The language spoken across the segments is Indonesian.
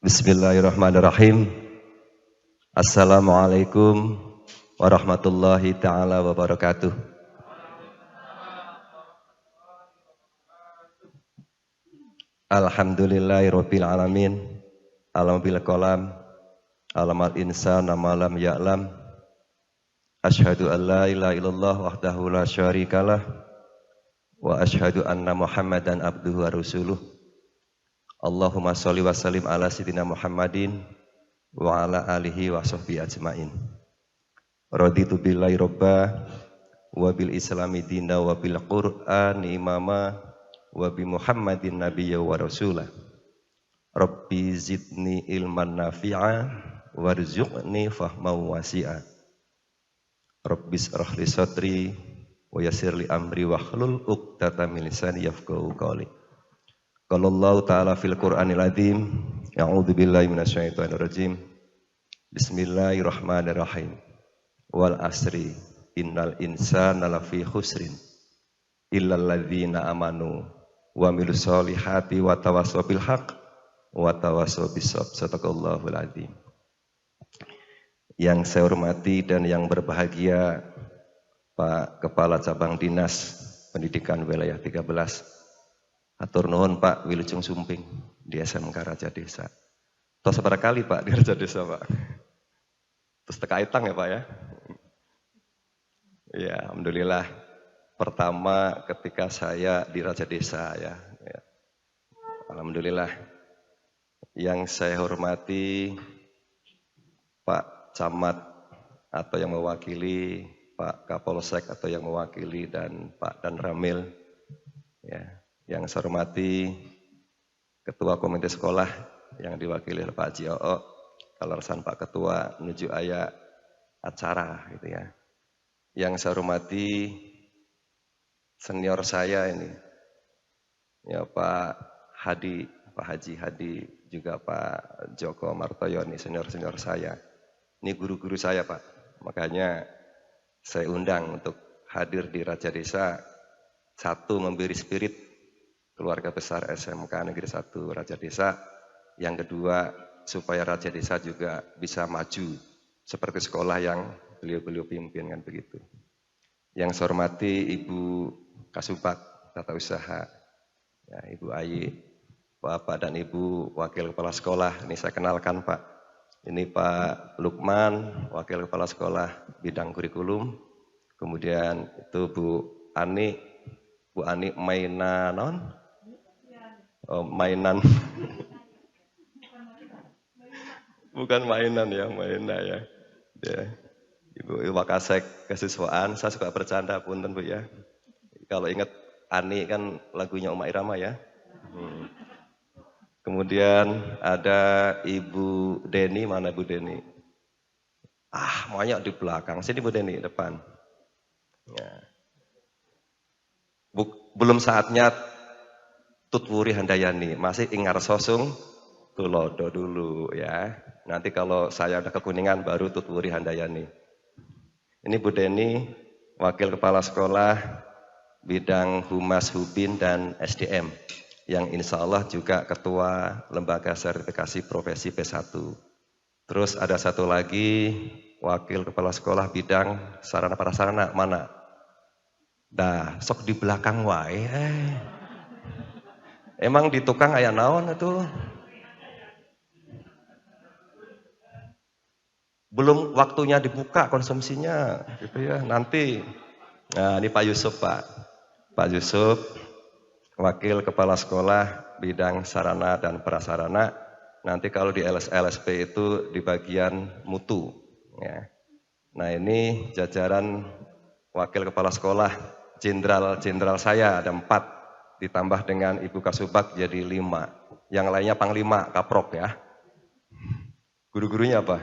Bismillahirrahmanirrahim. Assalamualaikum warahmatullahi ta'ala wabarakatuh. Alhamdulillahirabbil alamin. Alam bil qalam. Alamal insana ma lam ya'lam. Asyhadu an la ilaha illallah wahdahu la syarikalah wa asyhadu anna Muhammadan abduhu wa rasuluh. Allahumma sholli wa sallim ala sayyidina Muhammadin wa ala alihi wa sahbihi ajmain. Raditu billahi robba wa bil islami dina wa bil qur'ani imama wa bi Muhammadin nabiyya wa rasulah. Rabbi zidni ilman nafi'a warzuqni fahman wasi'a. Rabbi shrah li sadri wa yassir li amri wahlul 'uqdatam min lisani yafqahu qawli. Qala Allah ta'ala fil Qur'anil Azim, a'udzu billahi minasyaitonir rajim. Bismillahirrahmanirrahim. Wal asri innal insana lafi khusrin illal ladzina amanu wa amilus solihati wa tawassaw bil haqq wa tawassaw bis sabr. Shadaqallahul azim. Yang saya hormati dan yang berbahagia Pak Kepala Cabang Dinas Pendidikan Wilayah 13. Atur nuhun Pak Wilujeng Sumping di SMK Raja Desa. Tos seberapa kali Pak di Raja Desa Pak? Terus tekaitang ya Pak ya? Ya alhamdulillah. Pertama ketika saya di Raja Desa ya. Alhamdulillah. Yang saya hormati Pak Camat atau yang mewakili, Pak Kapolsek atau yang mewakili, dan Pak Dan Ramil. Ya. Yang saya hormati Ketua Komite Sekolah yang diwakili oleh Pak Haji O'o, kalasan Pak Ketua menuju ayah acara gitu ya. Yang saya hormati senior saya ini, ya Pak Hadi, Pak Haji Hadi, juga Pak Joko Martoyo, ini senior-senior saya. Ini guru-guru saya Pak, makanya saya undang untuk hadir di Raja Desa. Satu, memberi spirit keluarga besar SMK Negeri 1 Raja Desa. Yang kedua, supaya Raja Desa juga bisa maju seperti sekolah yang beliau-beliau pimpin kan begitu. Yang saya hormati Ibu Kasubag Tata Usaha, ya, Ibu Ayi, Bapak dan Ibu Wakil Kepala Sekolah. Ini saya kenalkan Pak. Ini Pak Lukman, Wakil Kepala Sekolah bidang kurikulum. Kemudian itu Bu Ani mainan mainan. Bukan mainan ya, mainan ya. Ya. Ibu Wakasek Kesiswaan, saya suka bercanda punten Bu ya. Kalau ingat Ani kan lagunya Oma Irama ya. Kemudian ada Ibu Deni, mana Ibu Deni? Banyak di belakang. Sini Bu Deni depan. Ya. Belum saatnya Tutwuri Handayani, masih ingar sosung tulodo dulu ya. Nanti kalau saya udah ke Kuningan baru Tutwuri Handayani. Ini Bu Deni, Wakil Kepala Sekolah bidang Humas, Hubin, dan SDM. Yang insya Allah juga Ketua Lembaga Sertifikasi Profesi P1. Terus ada satu lagi, Wakil Kepala Sekolah bidang Sarana Prasarana, mana? Dah, sok di belakang wae. Emang di tukang aya naon itu? Belum waktunya dibuka konsumsinya gitu ya. Nanti. Nah, ini Pak Yusuf Pak. Pak Yusuf, Wakil Kepala Sekolah bidang Sarana dan Prasarana. Nanti kalau di LSP itu di bagian mutu ya. Nah, ini jajaran Wakil Kepala Sekolah jenderal saya ada 4. Ditambah dengan Ibu Kasubag jadi 5. Yang lainnya Panglima, Kaprok ya. Guru-gurunya apa?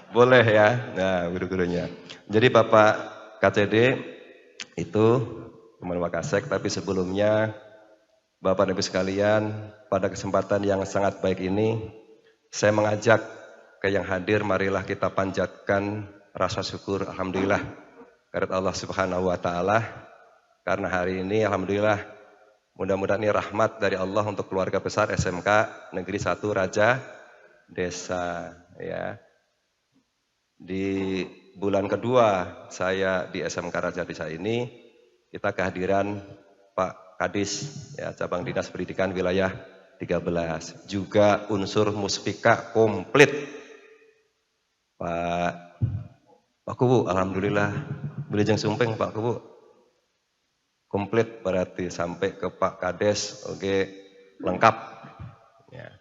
Boleh ya. Nah, guru-gurunya. Jadi Bapak KCD itu teman Wakasek, tapi sebelumnya Bapak dan Ibu sekalian, pada kesempatan yang sangat baik ini, saya mengajak ke yang hadir, marilah kita panjatkan rasa syukur alhamdulillah kepada Allah Subhanahu wa taala karena hari ini alhamdulillah mudah-mudahan ini rahmat dari Allah untuk keluarga besar SMK Negeri 1 Raja Desa ya. Di bulan kedua saya di SMK Raja Desa ini kita kehadiran Pak Kadis ya, cabang dinas pendidikan wilayah 13. Juga unsur muspika komplit. Pak Kubu, alhamdulillah Wilujeng Sumpeng Pak Kubu. Komplit berarti sampai ke Pak Kades, oke, lengkap. Ya.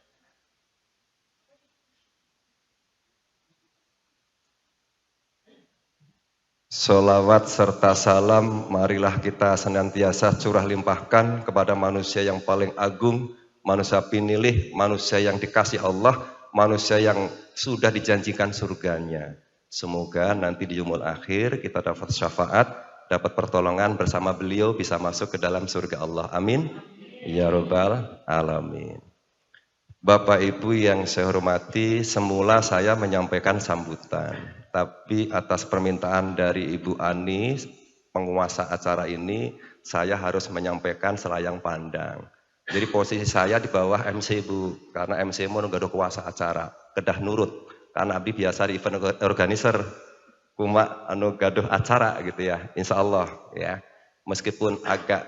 Sholawat serta salam marilah kita senantiasa curah limpahkan kepada manusia yang paling agung, manusia pinilih, manusia yang dikasih Allah, manusia yang sudah dijanjikan surganya. Semoga nanti di yaumul akhir kita dapat syafaat, dapat pertolongan bersama beliau bisa masuk ke dalam surga Allah. Amin. Ya Rabbal Alamin. Bapak Ibu yang saya hormati, semula saya menyampaikan sambutan. Tapi atas permintaan dari Ibu Ani, penguasa acara ini, saya harus menyampaikan selayang pandang. Jadi posisi saya di bawah MC Bu, karena MC mau nggak ada kuasa acara, kedah nurut. Karena abdi biasa di event organizer, kuma anu gaduh acara gitu ya, insya Allah ya. Meskipun agak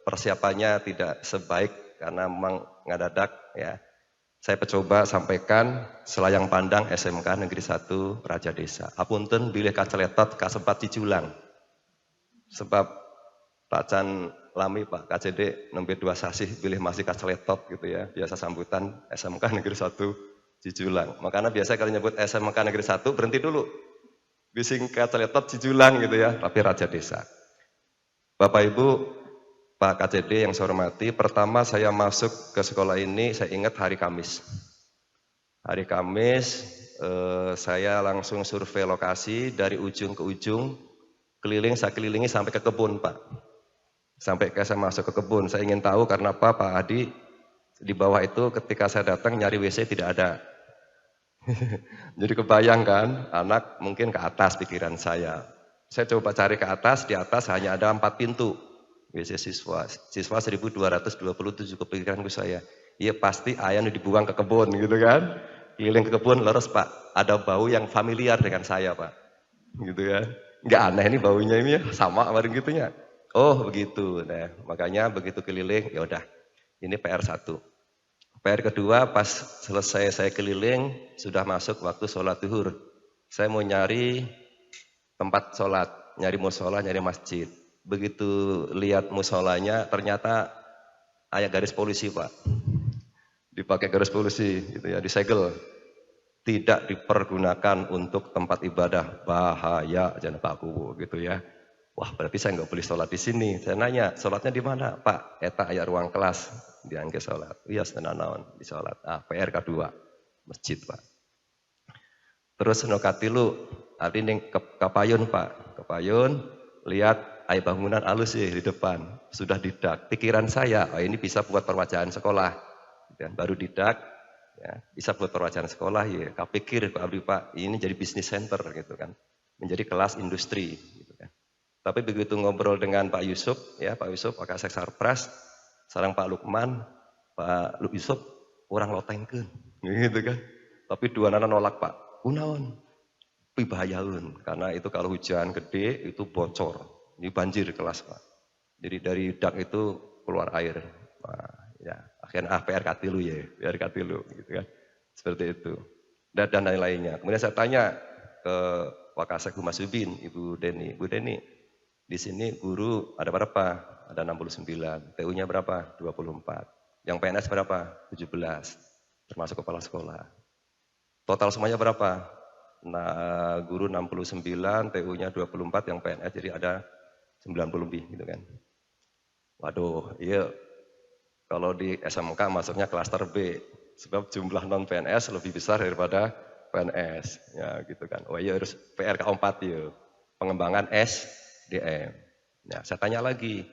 persiapannya tidak sebaik karena memang ngadadak ya. Saya coba sampaikan selayang pandang SMK Negeri 1 Raja Desa. Apunten bilih kaceletot kasempat cijulang. Sebab Pak Can Lami Pak KCD nembe 2 sasih bilih masih kaceletot gitu ya. Biasa sambutan SMK Negeri 1 Cijulang. Makanya biasa kalau nyebut SMK Negeri 1 berhenti dulu. Bising kaceletot Cijulang gitu ya, tapi Raja Desa. Bapak Ibu, Pak KCD yang saya hormati, pertama saya masuk ke sekolah ini, saya ingat hari Kamis. Hari Kamis, saya langsung survei lokasi dari ujung ke ujung, saya kelilingi sampai ke kebun Pak. Sampai saya masuk ke kebun, saya ingin tahu karena apa Pak Adi, di bawah itu ketika saya datang nyari WC tidak ada. Jadi kebayangkan, anak mungkin ke atas pikiran saya. Saya coba cari ke atas, di atas hanya ada 4 pintu. WC siswa 1227 kepikiranku saya. Iya pasti ayam dibuang ke kebun gitu kan. Keliling ke kebun leres Pak. Ada bau yang familiar dengan saya Pak. Gitu kan. Nggak aneh ini baunya ini ya, sama kemarin gitunya. Oh begitu. Nah, makanya begitu keliling ya udah. Ini PR1. PR kedua pas selesai saya keliling sudah masuk waktu sholat zuhur. Saya mau nyari tempat sholat, nyari musola, nyari masjid. Begitu lihat musolanya ternyata ada garis polisi Pak, dipakai garis polisi gitu ya, disegel, tidak dipergunakan untuk tempat ibadah, bahaya jangan Pak Kuwo gitu ya. Wah berarti saya nggak boleh sholat di sini. Saya nanya sholatnya di mana Pak? Eta aya ruang kelas diangge sholat. Iya naon di sholat. PR kedua masjid Pak. Terus nokatilu arti ning kapayun Pak, kapayun lihat ayah bangunan alus sih di depan, sudah didak. Pikiran saya, oh ini bisa buat perwajahan sekolah. Dan baru didak, ya, bisa buat perwajahan sekolah ya. Kau pikir Pak Abdi Pak, ini jadi bisnis center gitu kan. Menjadi kelas industri gitu kan. Tapi begitu ngobrol dengan Pak Yusuf, ya Pak Yusuf, Pak Kasek Sarpras, sarang Pak Lukman, Pak Yusuf, orang lotengkeun gitu kan. Tapi dua nana nolak Pak, kunaon? Pibahayaun, karena itu kalau hujan gede itu bocor. Ini banjir kelas Pak. Jadi dari dak itu keluar air. Nah, ya, akhirnya PR katilu ya, PR katilu gitu kan. Seperti itu. Dan lain-lainnya. Kemudian saya tanya ke Wakasek Humas Ubin, Ibu Deni. Bu Deni, di sini guru ada berapa? Ada 69. TU-nya berapa? 24. Yang PNS berapa? 17. Termasuk kepala sekolah. Total semuanya berapa? Nah, guru 69, TU-nya 24, yang PNS jadi ada 90 lebih gitu kan. Waduh, iya kalau di SMK masuknya klaster B, sebab jumlah non PNS lebih besar daripada PNS, ya gitu kan. Oh iya harus PRK 4 ya, pengembangan SDM. Nah, saya tanya lagi,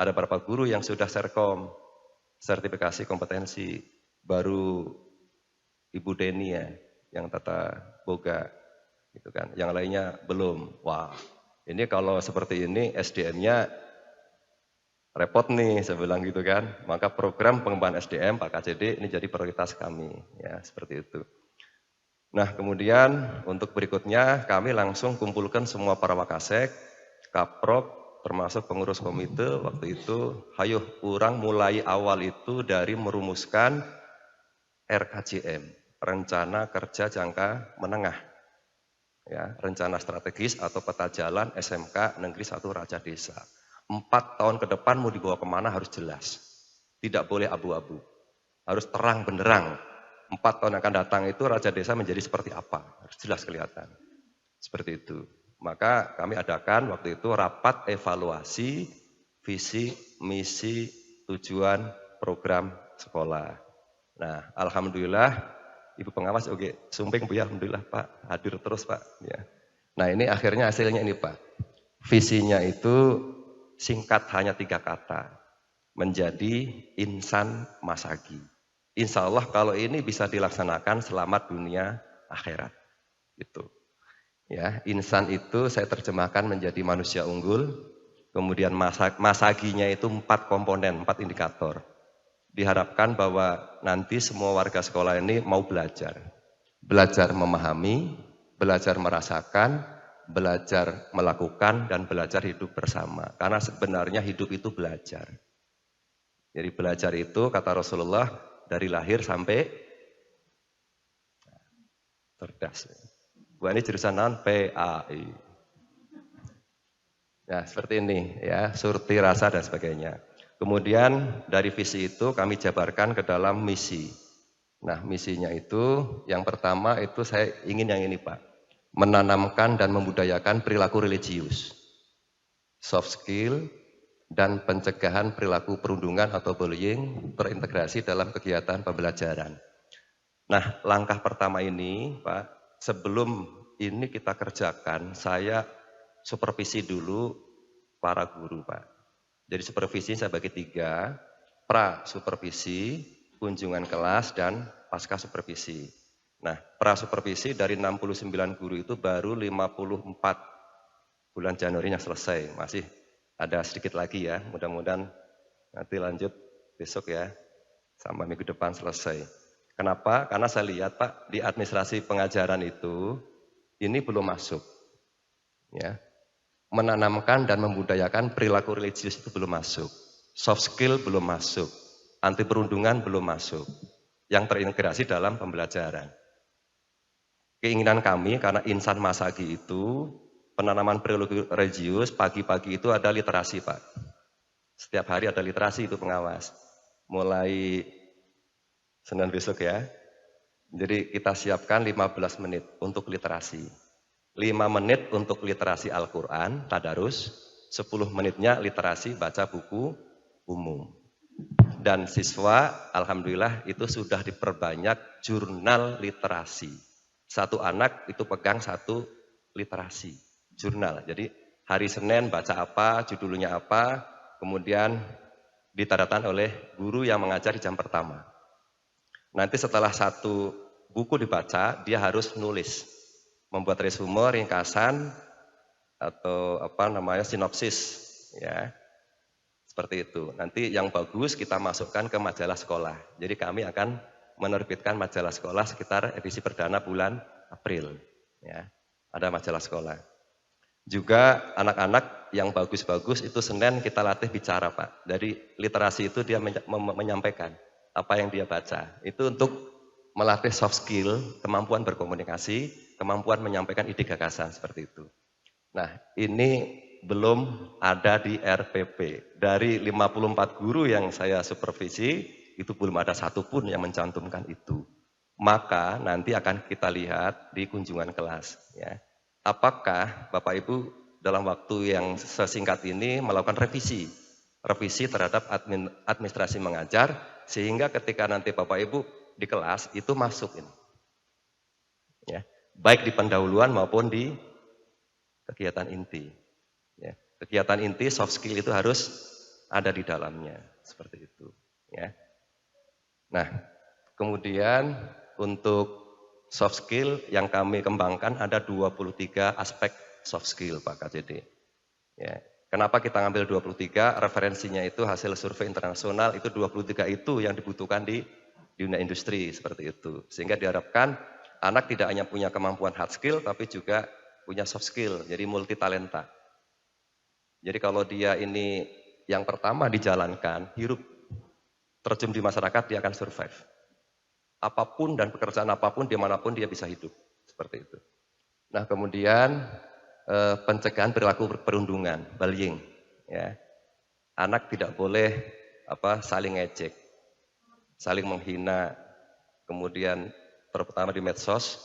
ada berapa guru yang sudah serkom, sertifikasi kompetensi, baru Ibu Deni ya, yang tata boga, gitu kan. Yang lainnya belum. Wah, Ini kalau seperti ini SDM-nya repot nih, saya bilang gitu kan. Maka program pengembangan SDM Pak KCD ini jadi prioritas kami, ya seperti itu. Nah kemudian untuk berikutnya kami langsung kumpulkan semua para wakasek, kaprok, termasuk pengurus komite waktu itu, hayo kurang mulai awal itu dari merumuskan RKJM, Rencana Kerja Jangka Menengah, ya, rencana strategis atau peta jalan SMK Negeri 1 Raja Desa. 4 tahun ke depan mau dibawa kemana harus jelas, tidak boleh abu-abu, harus terang benderang. 4 tahun yang akan datang itu Raja Desa menjadi seperti apa, harus jelas kelihatan. Seperti itu. Maka kami adakan waktu itu rapat evaluasi visi, misi, tujuan, program sekolah. Nah, alhamdulillah Ibu pengawas oke, sumping Bu ya, alhamdulillah Pak, hadir terus Pak. Ya. Nah ini akhirnya hasilnya ini Pak. Visinya itu singkat hanya 3 kata, menjadi insan masagi. Insya Allah kalau ini bisa dilaksanakan selamat dunia akhirat. Gitu. Ya, insan itu saya terjemahkan menjadi manusia unggul, kemudian masaginya itu 4 komponen, 4 indikator. Diharapkan bahwa nanti semua warga sekolah ini mau belajar. Belajar memahami, belajar merasakan, belajar melakukan, dan belajar hidup bersama. Karena sebenarnya hidup itu belajar. Jadi belajar itu kata Rasulullah dari lahir sampai cerdas. Gua ini jurusan non PAI. Nah seperti ini ya, surti, rasa dan sebagainya. Kemudian dari visi itu kami jabarkan ke dalam misi. Nah misinya itu yang pertama itu saya ingin yang ini Pak. Menanamkan dan membudayakan perilaku religius. Soft skill dan pencegahan perilaku perundungan atau bullying terintegrasi dalam kegiatan pembelajaran. Nah langkah pertama ini Pak, sebelum ini kita kerjakan, saya supervisi dulu para guru Pak. Jadi supervisi saya bagi 3, pra supervisi, kunjungan kelas, dan pasca supervisi. Nah pra supervisi dari 69 guru itu baru 54 bulan Januari yang selesai, masih ada sedikit lagi ya, mudah-mudahan nanti lanjut besok ya, sampai minggu depan selesai. Kenapa? Karena saya lihat Pak, di administrasi pengajaran itu, ini belum masuk. Ya, menanamkan dan membudayakan perilaku religius itu belum masuk. Soft skill belum masuk. Anti perundungan belum masuk. Yang terintegrasi dalam pembelajaran. Keinginan kami karena insan masagi itu, penanaman perilaku religius, pagi-pagi itu ada literasi Pak. Setiap hari ada literasi itu pengawas. Mulai Senin besok ya. Jadi kita siapkan 15 menit untuk literasi. 5 menit untuk literasi Al-Quran, tadarus, 10 menitnya literasi baca buku umum. Dan siswa, alhamdulillah itu sudah diperbanyak jurnal literasi. Satu anak itu pegang 1 literasi, jurnal. Jadi hari Senin baca apa, judulnya apa, kemudian ditandatangan oleh guru yang mengajar di jam pertama. Nanti setelah 1 buku dibaca, dia harus nulis. Membuat resume, ringkasan, atau sinopsis, ya, seperti itu. Nanti yang bagus kita masukkan ke majalah sekolah. Jadi kami akan menerbitkan majalah sekolah sekitar edisi perdana bulan April, ya, ada majalah sekolah. Juga anak-anak yang bagus-bagus itu Senin kita latih bicara Pak. Dari literasi itu dia menyampaikan apa yang dia baca. Itu untuk melatih soft skill, kemampuan berkomunikasi, kemampuan menyampaikan ide gagasan seperti itu. Nah ini belum ada di RPP. Dari 54 guru yang saya supervisi, itu belum ada satupun yang mencantumkan itu. Maka nanti akan kita lihat di kunjungan kelas. Ya. Apakah Bapak Ibu dalam waktu yang sesingkat ini melakukan revisi. Revisi terhadap administrasi mengajar, sehingga ketika nanti Bapak Ibu di kelas itu masuk ini. Ya, baik di pendahuluan maupun di kegiatan inti. Ya, kegiatan inti soft skill itu harus ada di dalamnya, seperti itu. Ya. Nah, kemudian untuk soft skill yang kami kembangkan ada 23 aspek soft skill Pak KCD. Ya. Kenapa kita ngambil 23? Referensinya itu hasil survei internasional, itu 23 itu yang dibutuhkan di dunia industri seperti itu. Sehingga diharapkan anak tidak hanya punya kemampuan hard skill, tapi juga punya soft skill, jadi multi talenta. Jadi kalau dia ini yang pertama dijalankan, hirup, terjun di masyarakat, dia akan survive. Apapun dan pekerjaan apapun, dimanapun dia bisa hidup. Seperti itu. Nah kemudian pencegahan perilaku perundungan, bullying. Ya. Anak tidak boleh saling ngejek, saling menghina, kemudian terutama di medsos,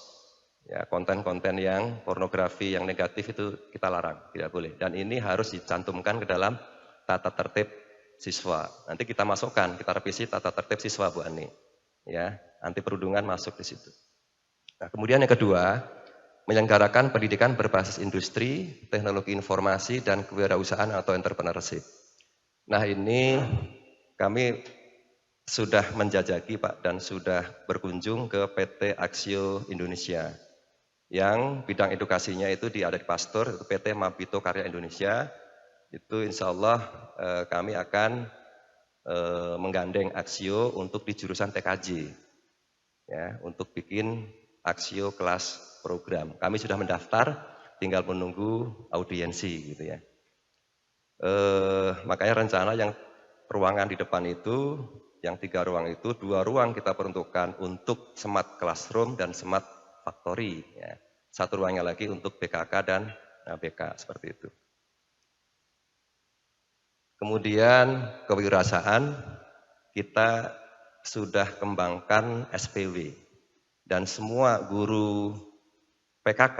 ya konten-konten yang pornografi, yang negatif itu kita larang, tidak boleh. Dan ini harus dicantumkan ke dalam tata tertib siswa. Nanti kita masukkan, kita revisi tata tertib siswa Bu Ani. Ya, anti perundungan masuk di situ. Nah, kemudian yang kedua, menyelenggarakan pendidikan berbasis industri, teknologi informasi, dan kewirausahaan atau entrepreneurship. Nah ini kami sudah menjajaki Pak dan sudah berkunjung ke PT Aksio Indonesia. Yang bidang edukasinya itu ada di Pasteur, itu PT Mabito Karya Indonesia. Itu insya Allah kami akan menggandeng Aksio untuk di jurusan TKJ. Ya, untuk bikin Aksio kelas program. Kami sudah mendaftar, tinggal menunggu audiensi gitu ya. Makanya rencana yang ruangan di depan itu, yang 3 ruang itu, 2 ruang kita peruntukkan untuk smart classroom dan smart factory. Ya. 1 ruangnya lagi untuk BKK dan BK, seperti itu. Kemudian kewirausahaan, kita sudah kembangkan SPW. Dan semua guru PKK,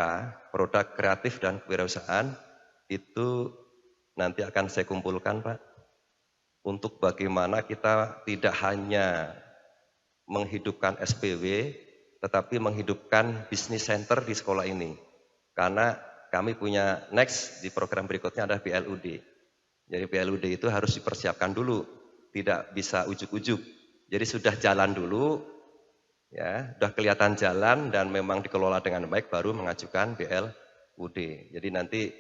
produk kreatif dan kewirausahaan, itu nanti akan saya kumpulkan Pak, untuk bagaimana kita tidak hanya menghidupkan SPW, tetapi menghidupkan bisnis center di sekolah ini. Karena kami punya next di program berikutnya adalah BLUD. Jadi BLUD itu harus dipersiapkan dulu, tidak bisa ujuk-ujuk. Jadi sudah jalan dulu, ya, sudah kelihatan jalan dan memang dikelola dengan baik, baru mengajukan BLUD. Jadi nanti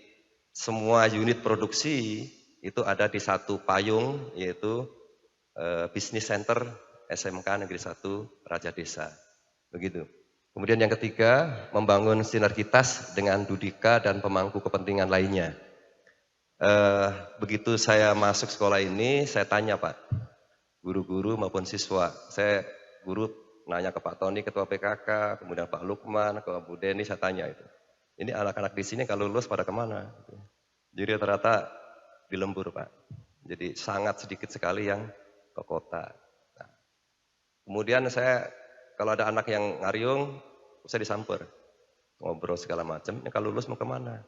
semua unit produksi itu ada di satu payung, yaitu Bisnis Center SMK Negeri 1 Raja Desa. Begitu. Kemudian yang ketiga, membangun sinergitas dengan Dudika dan pemangku kepentingan lainnya. Begitu saya masuk sekolah ini, saya tanya Pak, guru-guru maupun siswa. Saya guru nanya ke Pak Tony, Ketua PKK, kemudian Pak Lukman, ke Bu Deni, saya tanya itu. Ini anak-anak di sini kalau lulus pada kemana? Jadi rata-rata di lembur Pak. Jadi sangat sedikit sekali yang ke kota. Nah, kemudian saya kalau ada anak yang ngariung, saya disamper. Ngobrol segala macam, ini kalau lulus mau kemana?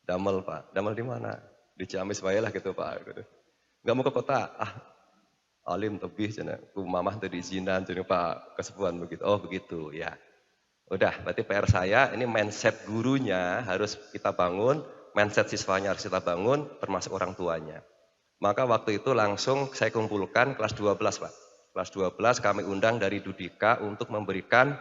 Damel Pak, damel di mana? Di Ciamis bae lah gitu Pak. Gitu. Gak mau ke kota, alim tebih, ku mamah tadi izinan, jadi Pak kesepuan begitu. Oh begitu, ya. Udah, berarti PR saya, ini mindset gurunya harus kita bangun, mindset siswanya harus kita bangun, termasuk orang tuanya. Maka waktu itu langsung saya kumpulkan kelas 12 Pak. Kelas 12 kami undang dari Dudika untuk memberikan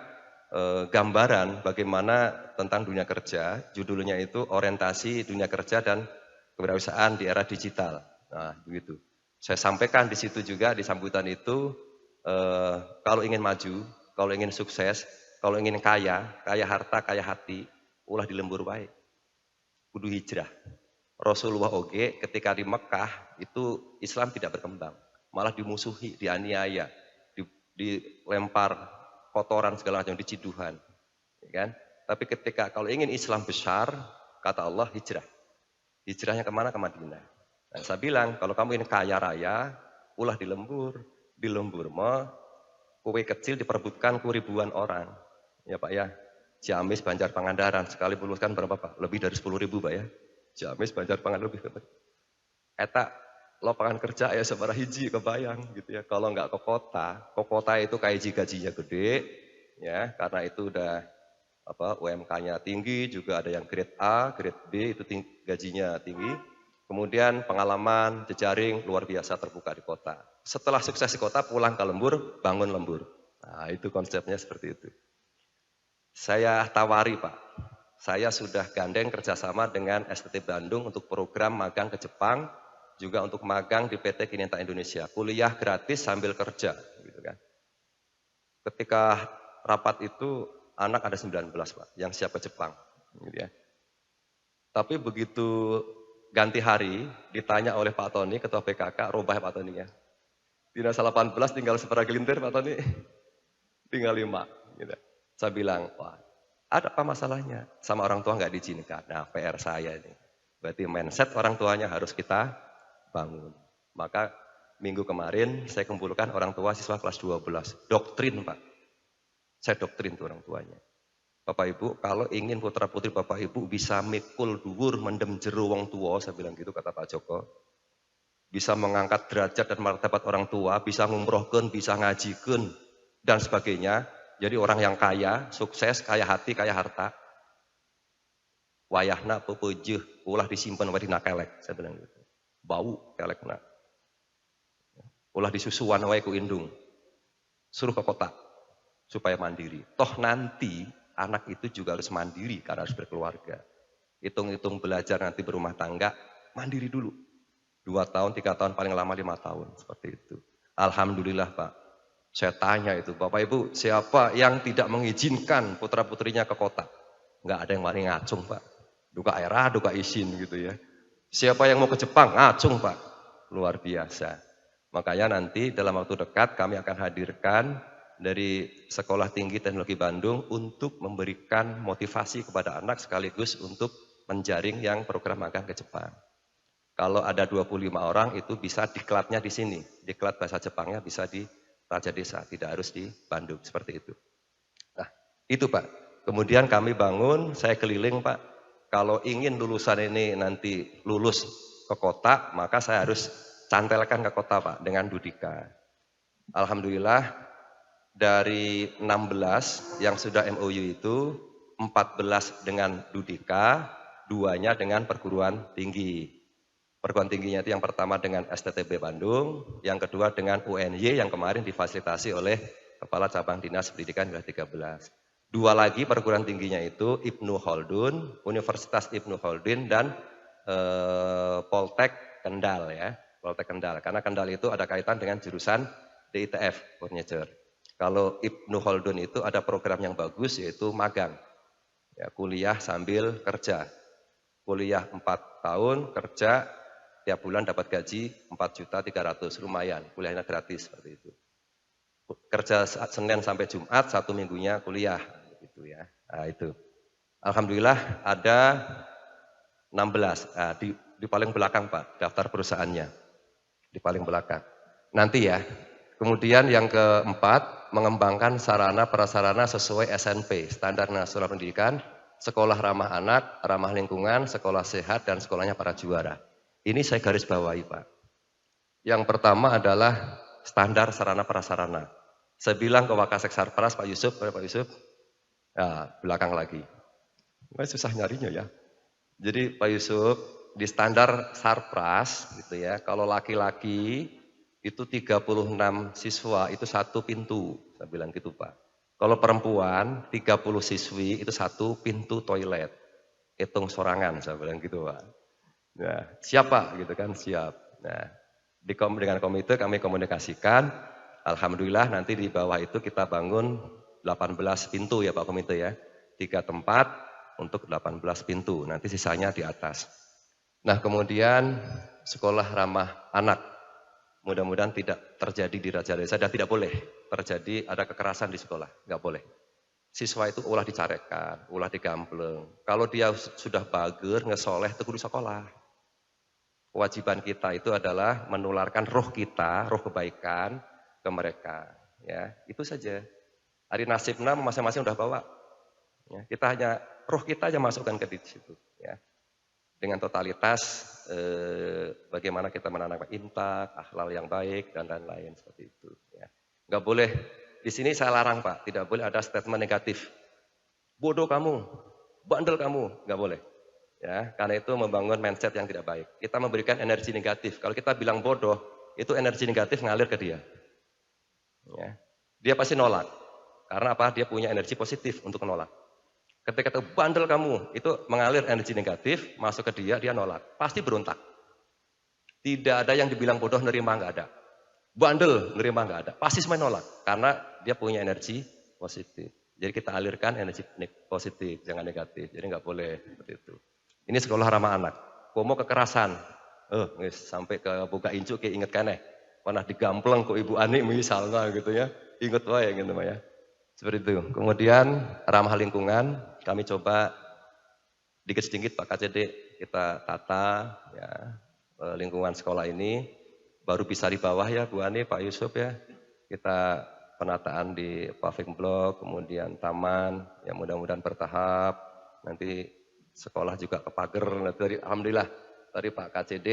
gambaran bagaimana tentang dunia kerja. Judulnya itu orientasi dunia kerja dan kewirausahaan di era digital. Nah begitu. Saya sampaikan di situ juga di sambutan itu, kalau ingin maju, kalau ingin sukses, kalau ingin kaya harta, kaya hati, ulah di lembur baik. Kudu hijrah. Rasulullah oge ketika di Mekah itu Islam tidak berkembang, malah dimusuhi, dianiaya, dilempar kotoran segala macam, diciduhan, ya kan? Tapi ketika kalau ingin Islam besar, kata Allah hijrah. Hijrahnya kemana? Ke Madinah. Nah, saya bilang kalau kamu ingin kaya raya, ulah di lembur mah kue kecil diperebutkan ku ribuan orang, ya Pak ya. Ciamis, Banjar, Pangandaran sekali luluskan berapa Pak? Lebih dari 10.000 Pak ya. Ciamis, Banjar, Pangandaran lebih. Eta lapangan kerja ya seberapa hiji kebayang gitu ya. Kalau nggak ke kota itu kayak gajinya gede ya, karena itu udah UMK-nya tinggi, juga ada yang grade A, grade B itu gajinya tinggi. Kemudian pengalaman, jejaring luar biasa terbuka di kota. Setelah sukses di kota pulang ke lembur, bangun lembur. Nah, itu konsepnya seperti itu. Saya tawari Pak, saya sudah gandeng kerjasama dengan STT Bandung untuk program magang ke Jepang, juga untuk magang di PT Kineta Indonesia. Kuliah gratis sambil kerja, gitu kan. Ketika rapat itu anak ada 19 Pak, yang siap ke Jepang. Gitu ya. Tapi begitu ganti hari, ditanya oleh Pak Tony, Ketua PKK, robah Pak Tony ya. Dinas 18 tinggal sepergelintir Pak Tony, tinggal 5. Gitu. Saya bilang, wah ada apa masalahnya? Sama orang tua nggak diizinkan. Nah PR saya ini. Berarti mindset orang tuanya harus kita bangun. Maka minggu kemarin saya kumpulkan orang tua siswa kelas 12. Doktrin Pak. Saya doktrin tuh orang tuanya. Bapak Ibu, kalau ingin putra putri Bapak Ibu bisa mikul dhuwur mendem jero wong tua, saya bilang gitu kata Pak Joko. Bisa mengangkat derajat dan martabat orang tua, bisa ngumrohkeun, bisa ngajikeun dan sebagainya. Jadi orang yang kaya, sukses, kaya hati, kaya harta. Wayahna pepeujeun, ulah disimpan wae dina kelek, saya bilang gitu. Bau kelekna. Ulah disusuan wae ku indung. Suruh ke kota supaya mandiri. Toh nanti anak itu juga harus mandiri karena harus berkeluarga. Hitung-hitung belajar nanti berumah tangga, mandiri dulu. 2 tahun, 3 tahun, paling lama 5 tahun. Seperti itu. Alhamdulillah Pak. Saya tanya itu, Bapak Ibu, siapa yang tidak mengizinkan putra-putrinya ke kota? Nggak ada yang wani ngacung Pak. Duka era, duka izin gitu ya. Siapa yang mau ke Jepang? Ngacung Pak. Luar biasa. Makanya nanti dalam waktu dekat kami akan hadirkan dari Sekolah Tinggi Teknologi Bandung untuk memberikan motivasi kepada anak sekaligus untuk menjaring yang program magang ke Jepang. Kalau ada 25 orang itu bisa diklatnya di sini. Diklat bahasa Jepangnya bisa di Raja Desa, tidak harus di Bandung, seperti itu. Nah, itu Pak. Kemudian kami bangun, saya keliling Pak. Kalau ingin lulusan ini nanti lulus ke kota, maka saya harus cantelkan ke kota Pak, dengan Dudika. Alhamdulillah, dari 16 yang sudah MOU itu, 14 dengan Dudika, 2-nya dengan perguruan tinggi. Perguruan tingginya itu yang pertama dengan STTB Bandung, yang kedua dengan UNY yang kemarin difasilitasi oleh Kepala Cabang Dinas Pendidikan wilayah 13. 2 lagi perguruan tingginya itu Ibnu Khaldun, Universitas Ibnu Khaldun dan Poltek Kendal ya, Poltek Kendal. Karena Kendal itu ada kaitan dengan jurusan DITF, furniture. Kalau Ibnu Khaldun itu ada program yang bagus yaitu magang, ya, kuliah sambil kerja. Kuliah 4 tahun, kerja tiap bulan dapat gaji 4.300.000, lumayan, kuliahnya gratis seperti itu. Kerja Senin sampai Jumat, 1 minggunya kuliah, gitu ya. Nah, itu. Alhamdulillah ada 16, nah, di paling belakang Pak, daftar perusahaannya, di paling belakang. Nanti ya. Kemudian yang keempat, mengembangkan sarana prasarana sesuai SNP, Standar Nasional Pendidikan, sekolah ramah anak, ramah lingkungan, sekolah sehat, dan sekolahnya para juara. Ini saya garis bawahi Pak. Yang pertama adalah standar sarana prasarana. Saya bilang ke Wakasek Sarpras Pak Yusuf, nah, belakang lagi. Susah nyarinya ya. Jadi Pak Yusuf, di standar Sarpras gitu ya, kalau laki-laki itu 36 siswa itu 1 pintu, saya bilang gitu Pak. Kalau perempuan 30 siswi itu 1 pintu toilet. Hitung sorangan, saya bilang gitu Pak. Nah, siapa gitu kan, siap. Nah, dengan komite kami komunikasikan, alhamdulillah nanti di bawah itu kita bangun 18 pintu ya Pak Komite ya. 3 tempat untuk 18 pintu, nanti sisanya di atas. Nah, kemudian sekolah ramah anak. Mudah-mudahan tidak terjadi di Raja Desa dan tidak boleh terjadi ada kekerasan di sekolah, nggak boleh. Siswa itu ulah dicarekan, ulah digambleng. Kalau dia sudah bager, ngesoleh, itu kudu sekolah. Kewajiban kita itu adalah menularkan roh kita, roh kebaikan ke mereka. Ya, itu saja. Hari nasibnya masing-masing udah bawa. Ya, kita hanya roh kita aja masukkan ke di situ. Ya, dengan totalitas bagaimana kita menanamkan intak, akhlak yang baik dan lain-lain seperti itu. Ya, nggak boleh. Di sini saya larang Pak, tidak boleh ada statement negatif. Bodoh kamu, bandel kamu, nggak boleh. Ya, karena itu membangun mindset yang tidak baik. Kita memberikan energi negatif. Kalau kita bilang bodoh, itu energi negatif ngalir ke dia. Ya, dia pasti nolak. Karena apa? Dia punya energi positif untuk menolak. Ketika itu bandel kamu, itu mengalir energi negatif, masuk ke dia nolak. Pasti berontak. Tidak ada yang dibilang bodoh nerima, nggak ada. Bandel nerima, nggak ada. Pasti semua nolak. Karena dia punya energi positif. Jadi kita alirkan energi positif, jangan negatif. Jadi nggak boleh seperti itu. Ini sekolah ramah anak. Komo kekerasan. Sampai ke buka incu kayak inget kaneh. Pernah digampleng kok Ibu Ani misalnya gitu ya. Ingat wae gitu ya. Seperti itu. Kemudian ramah lingkungan, kami coba dikit-sedikit Pak KCD kita tata ya, lingkungan sekolah ini. Baru bisa di bawah ya Bu Ani, Pak Yusuf ya. Kita penataan di paving block, kemudian taman, yang mudah-mudahan bertahap. Nanti sekolah juga ke pagar. Alhamdulillah tadi Pak KCD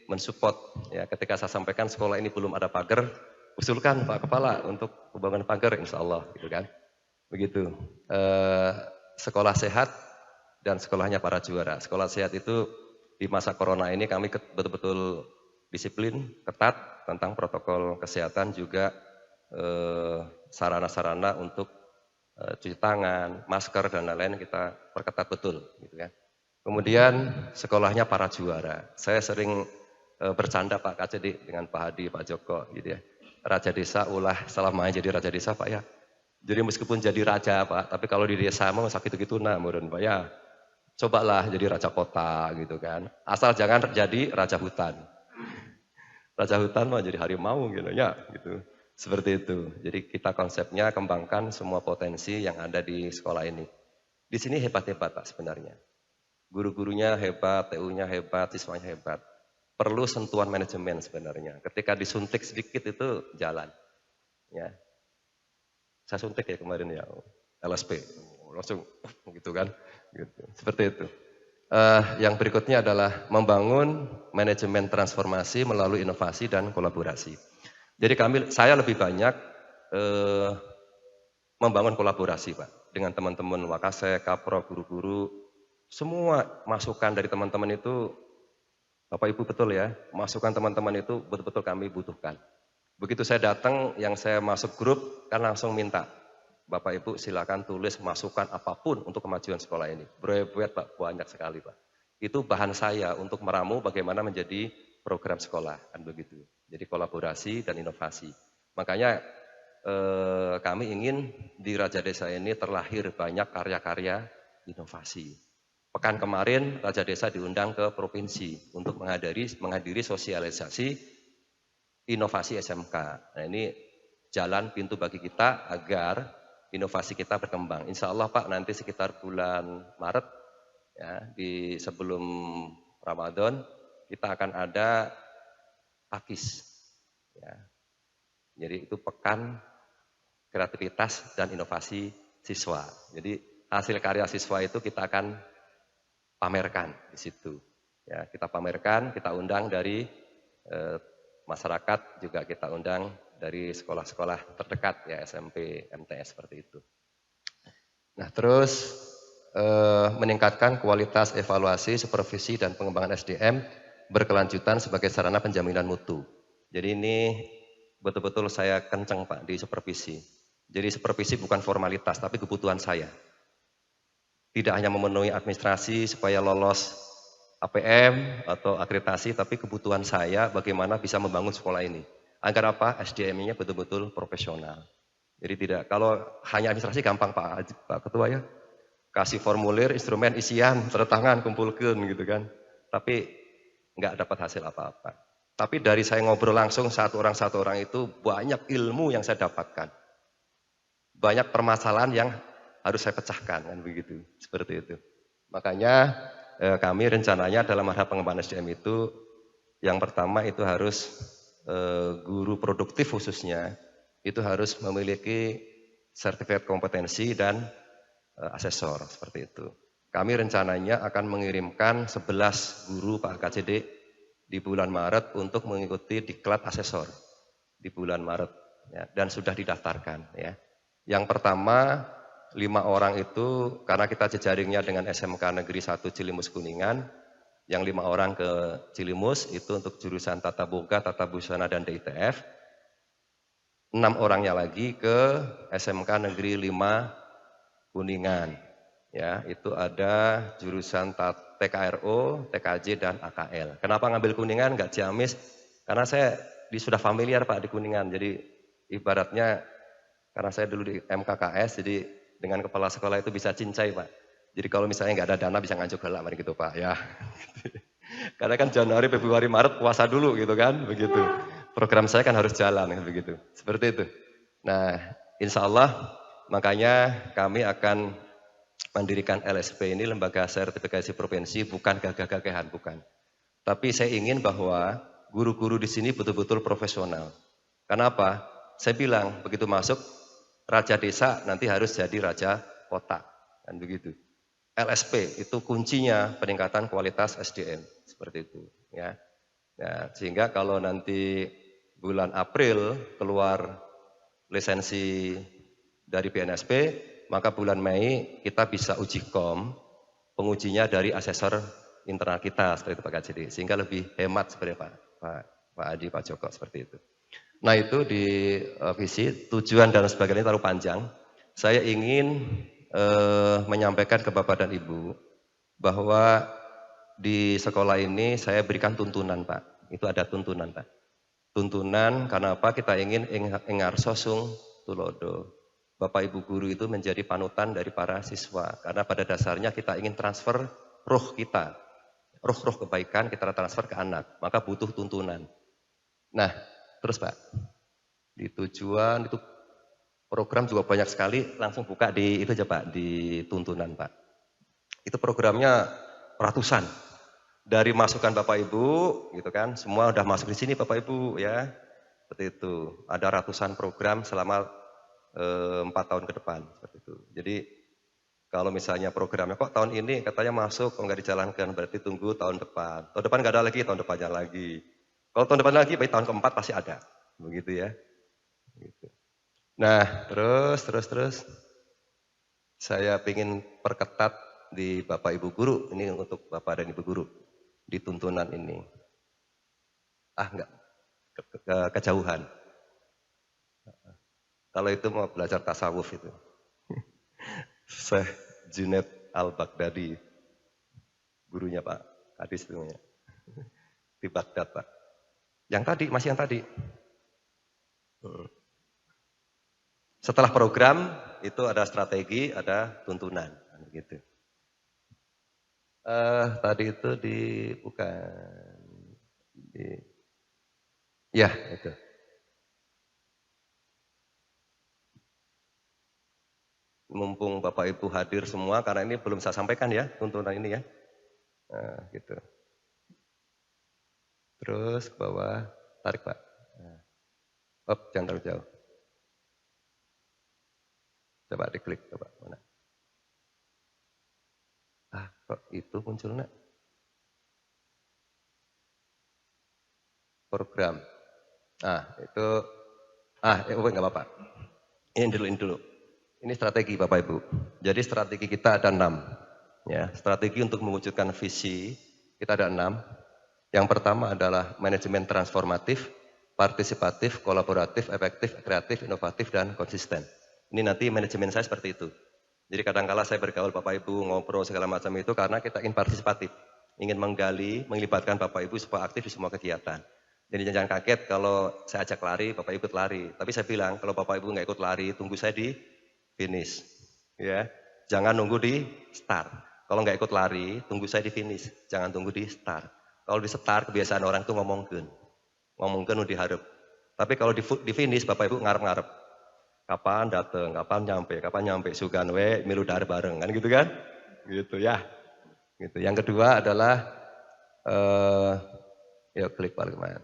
mensupport ya, ketika saya sampaikan sekolah ini belum ada pagar, usulkan Pak Kepala untuk pembangunan pagar insya Allah gitu kan. Begitu. Sekolah sehat dan sekolahnya para juara. Sekolah sehat itu di masa corona ini kami betul-betul disiplin, ketat tentang protokol kesehatan, juga sarana-sarana untuk cuci tangan, masker dan lain-lain kita perketat betul gitu kan. Kemudian sekolahnya para juara. Saya sering bercanda Pak KCD dengan Pak Hadi, Pak Joko gitu ya. Raja desa ulah selama jadi raja desa Pak ya. Jadi meskipun jadi raja Pak, tapi kalau di desa mau sakit gitu nah murun Pak ya. Cobalah jadi raja kota gitu kan. Asal jangan jadi raja hutan. Raja hutan mah jadi harimau gitu ya gitu. Seperti itu. Jadi kita konsepnya kembangkan semua potensi yang ada di sekolah ini. Di sini hebat-hebat Pak sebenarnya. Guru-gurunya hebat, TU-nya hebat, siswanya hebat. Perlu sentuhan manajemen sebenarnya. Ketika disuntik sedikit itu jalan. Ya. Saya suntik ya kemarin ya, LSP. Langsung gitu kan. Gitu. Seperti itu. Yang berikutnya adalah membangun manajemen transformasi melalui inovasi dan kolaborasi. Jadi saya lebih banyak membangun kolaborasi Pak. Dengan teman-teman Wakasek, Kapro, guru-guru. Semua masukan dari teman-teman itu, Bapak Ibu betul ya, masukan teman-teman itu betul-betul kami butuhkan. Begitu saya datang, yang saya masuk grup kan langsung minta, Bapak Ibu silakan tulis masukan apapun untuk kemajuan sekolah ini. Berbuat Pak, banyak sekali Pak. Itu bahan saya untuk meramu bagaimana menjadi program sekolah, kan begitu. Jadi kolaborasi dan inovasi. Makanya kami ingin di Raja Desa ini terlahir banyak karya-karya inovasi. Pekan kemarin Raja Desa diundang ke provinsi untuk menghadiri sosialisasi inovasi SMK. Nah ini jalan pintu bagi kita agar inovasi kita berkembang. Insya Allah Pak nanti sekitar bulan Maret ya, sebelum Ramadan kita akan ada PAKIS. Ya. Jadi itu pekan kreativitas dan inovasi siswa. Jadi hasil karya siswa itu kita akan pamerkan di situ. Ya, kita pamerkan, kita undang dari masyarakat, juga kita undang dari sekolah-sekolah terdekat ya, SMP, MTS seperti itu. Nah, terus meningkatkan kualitas evaluasi, supervisi dan pengembangan SDM berkelanjutan sebagai sarana penjaminan mutu. Jadi ini betul-betul saya kenceng Pak di supervisi. Jadi supervisi bukan formalitas tapi kebutuhan saya. Tidak hanya memenuhi administrasi supaya lolos APM atau akreditasi, tapi kebutuhan saya bagaimana bisa membangun sekolah ini. Agar apa? SDM-nya betul-betul profesional. Jadi tidak, kalau hanya administrasi gampang Pak Ketua ya. Kasih formulir, instrumen, isian, tanda tangan, kumpulkan gitu kan. Tapi nggak dapat hasil apa-apa. Tapi dari saya ngobrol langsung satu orang itu banyak ilmu yang saya dapatkan. Banyak permasalahan yang harus saya pecahkan kan begitu, seperti itu. Makanya kami rencananya dalam hal pengembangan SDM itu yang pertama itu harus guru produktif khususnya itu harus memiliki sertifikat kompetensi dan asesor seperti itu. Kami rencananya akan mengirimkan 11 guru Pak KCD di bulan Maret untuk mengikuti diklat asesor di bulan Maret ya, dan sudah didaftarkan ya. Yang pertama 5 orang itu karena kita jejaringnya dengan SMK Negeri 1 Cilimus Kuningan, yang 5 orang ke Cilimus itu untuk jurusan Tata Boga, Tata Busana dan DITF. 6 orangnya lagi ke SMK Negeri 5 Kuningan. Ya, itu ada jurusan TKRO, TKJ dan AKL. Kenapa ngambil Kuningan nggak Ciamis? Karena saya sudah familiar Pak di Kuningan. Jadi ibaratnya karena saya dulu di MKKS, jadi dengan kepala sekolah itu bisa cincai Pak. Jadi kalau misalnya nggak ada dana bisa ngajuk gelak mari gitu Pak ya. Karena kan Januari, Februari, Maret puasa dulu gitu kan, begitu. Program saya kan harus jalan kan begitu. Seperti itu. Nah, insya Allah makanya kami akan mendirikan LSP ini, Lembaga Sertifikasi Provinsi, bukan gagah-gagahan, bukan. Tapi saya ingin bahwa guru-guru di sini betul-betul profesional. Kenapa? Saya bilang begitu masuk raja desa nanti harus jadi raja kota, kan begitu. LSP itu kuncinya peningkatan kualitas SDM, seperti itu. Ya. Nah, sehingga kalau nanti bulan April keluar lisensi dari BNSP, maka bulan Mei kita bisa uji kom, pengujinya dari asesor internal kita seperti itu Pak Kajedi, sehingga lebih hemat sebenarnya Pak Adi, Pak Joko seperti itu. Nah itu di visi, tujuan dan sebagainya terlalu panjang. Saya ingin menyampaikan ke Bapak dan Ibu bahwa di sekolah ini saya berikan tuntunan Pak. Itu ada tuntunan Pak. Tuntunan karena apa? Kita ingin engar sosung tulodo. Bapak Ibu guru itu menjadi panutan dari para siswa. Karena pada dasarnya kita ingin transfer roh kita. Roh-roh kebaikan kita transfer ke anak. Maka butuh tuntunan. Nah, terus Pak. Di tujuan itu program juga banyak sekali. Langsung buka di itu aja Pak, di tuntunan Pak. Itu programnya ratusan. Dari masukan Bapak Ibu, gitu kan, semua udah masuk di sini Bapak Ibu ya, seperti itu. Ada ratusan program selama 4 tahun ke depan, seperti itu. Jadi kalau misalnya programnya kok tahun ini katanya masuk, kok nggak dijalankan, berarti tunggu tahun depan. Tahun depan nggak ada lagi, tahun depannya lagi. Kalau tahun depan lagi, berarti tahun keempat pasti ada, begitu ya. Gitu. Nah, terus, saya ingin perketat di Bapak Ibu guru, ini untuk Bapak dan Ibu guru. Di tuntunan ini. Enggak, kejauhan. Kalau itu mau belajar tasawuf itu. Syekh Junaid Al-Baghdadi, gurunya Pak Kadis itu. Di Baghdad Pak. Yang tadi, masih yang tadi. Setelah program, itu ada strategi, ada tuntunan. Gitu. Tadi itu bukan. Ya, itu. Mumpung Bapak Ibu hadir semua, karena ini belum saya sampaikan ya, tuntunan ini ya. Nah, gitu. Terus ke bawah, tarik Pak. Nah. Jangan terlalu jauh. Coba diklik, coba. Mana? Kok itu munculnya? Program. Itu. Enggak apa-apa. Ini dulu. Ini strategi Bapak Ibu. Jadi strategi kita ada 6. Ya, strategi untuk mewujudkan visi kita ada 6. Yang pertama adalah manajemen transformatif, partisipatif, kolaboratif, efektif, kreatif, inovatif, dan konsisten. Ini nanti manajemen saya seperti itu. Jadi kadang-kala saya bergaul Bapak Ibu, ngobrol segala macam itu karena kita ingin partisipatif. Ingin menggali, melibatkan Bapak Ibu supaya aktif di semua kegiatan. Jadi jangan kaget kalau saya ajak lari, Bapak ikut lari. Tapi saya bilang, kalau Bapak Ibu nggak ikut lari, tunggu saya di finish. Ya, jangan nunggu di start. Kalau nggak ikut lari, tunggu saya di finish. Jangan tunggu di start. Kalau di start, kebiasaan orang itu ngomongkan udah diharap. Tapi kalau di finish, Bapak Ibu ngarep-ngarep. Kapan datang, kapan nyampe, sugan we, milu dar bareng, kan gitu kan? Gitu ya. Gitu. Yang kedua adalah, klik paling mana?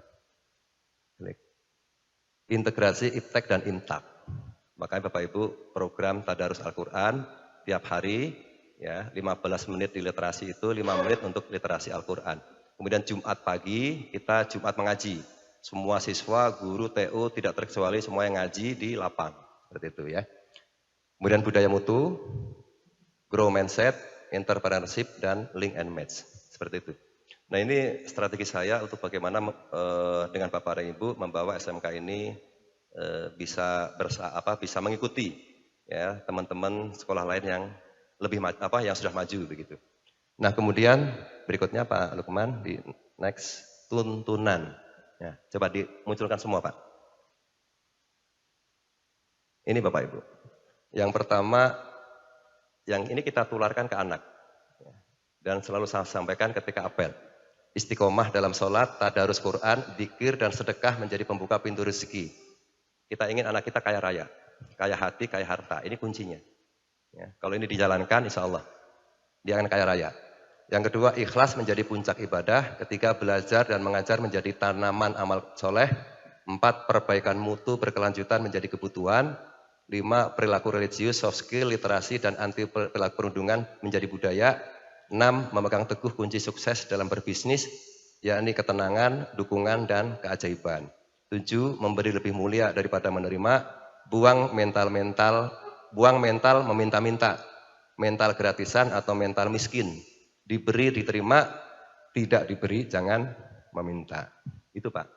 Klik. Integrasi iptek dan intak. Makanya Bapak Ibu program Tadarus Al-Quran tiap hari, ya 15 menit di literasi itu, 5 menit untuk literasi Al-Quran. Kemudian Jumat pagi kita Jumat mengaji. Semua siswa, guru, TU tidak terkecuali semua yang ngaji di lapang. Seperti itu ya. Kemudian budaya mutu, grow mindset, entrepreneurship, dan link and match. Seperti itu. Nah ini strategi saya untuk bagaimana dengan Bapak dan Ibu membawa SMK ini bisa mengikuti ya teman-teman sekolah lain yang yang sudah maju begitu. Nah, kemudian berikutnya Pak Lukman di next tuntunan. Ya, coba dimunculkan semua Pak. Ini Bapak Ibu. Yang pertama, yang ini kita tularkan ke anak. Dan selalu saya sampaikan ketika apel. Istiqomah dalam sholat, tadarus Quran, dzikir dan sedekah menjadi pembuka pintu rezeki. Kita ingin anak kita kaya raya, kaya hati, kaya harta. Ini kuncinya. Ya, kalau ini dijalankan, insya Allah dia akan kaya raya. Yang kedua, ikhlas menjadi puncak ibadah. Ketiga, belajar dan mengajar menjadi tanaman amal soleh. 4, perbaikan mutu berkelanjutan menjadi kebutuhan. 5, perilaku religius, soft skill, literasi, dan anti perilaku perundungan menjadi budaya. 6, memegang teguh kunci sukses dalam berbisnis, yakni ketenangan, dukungan, dan keajaiban. 7, memberi lebih mulia daripada menerima. Buang mental meminta-minta, mental gratisan atau mental miskin. Diberi, diterima, tidak diberi, jangan meminta. Itu Pak.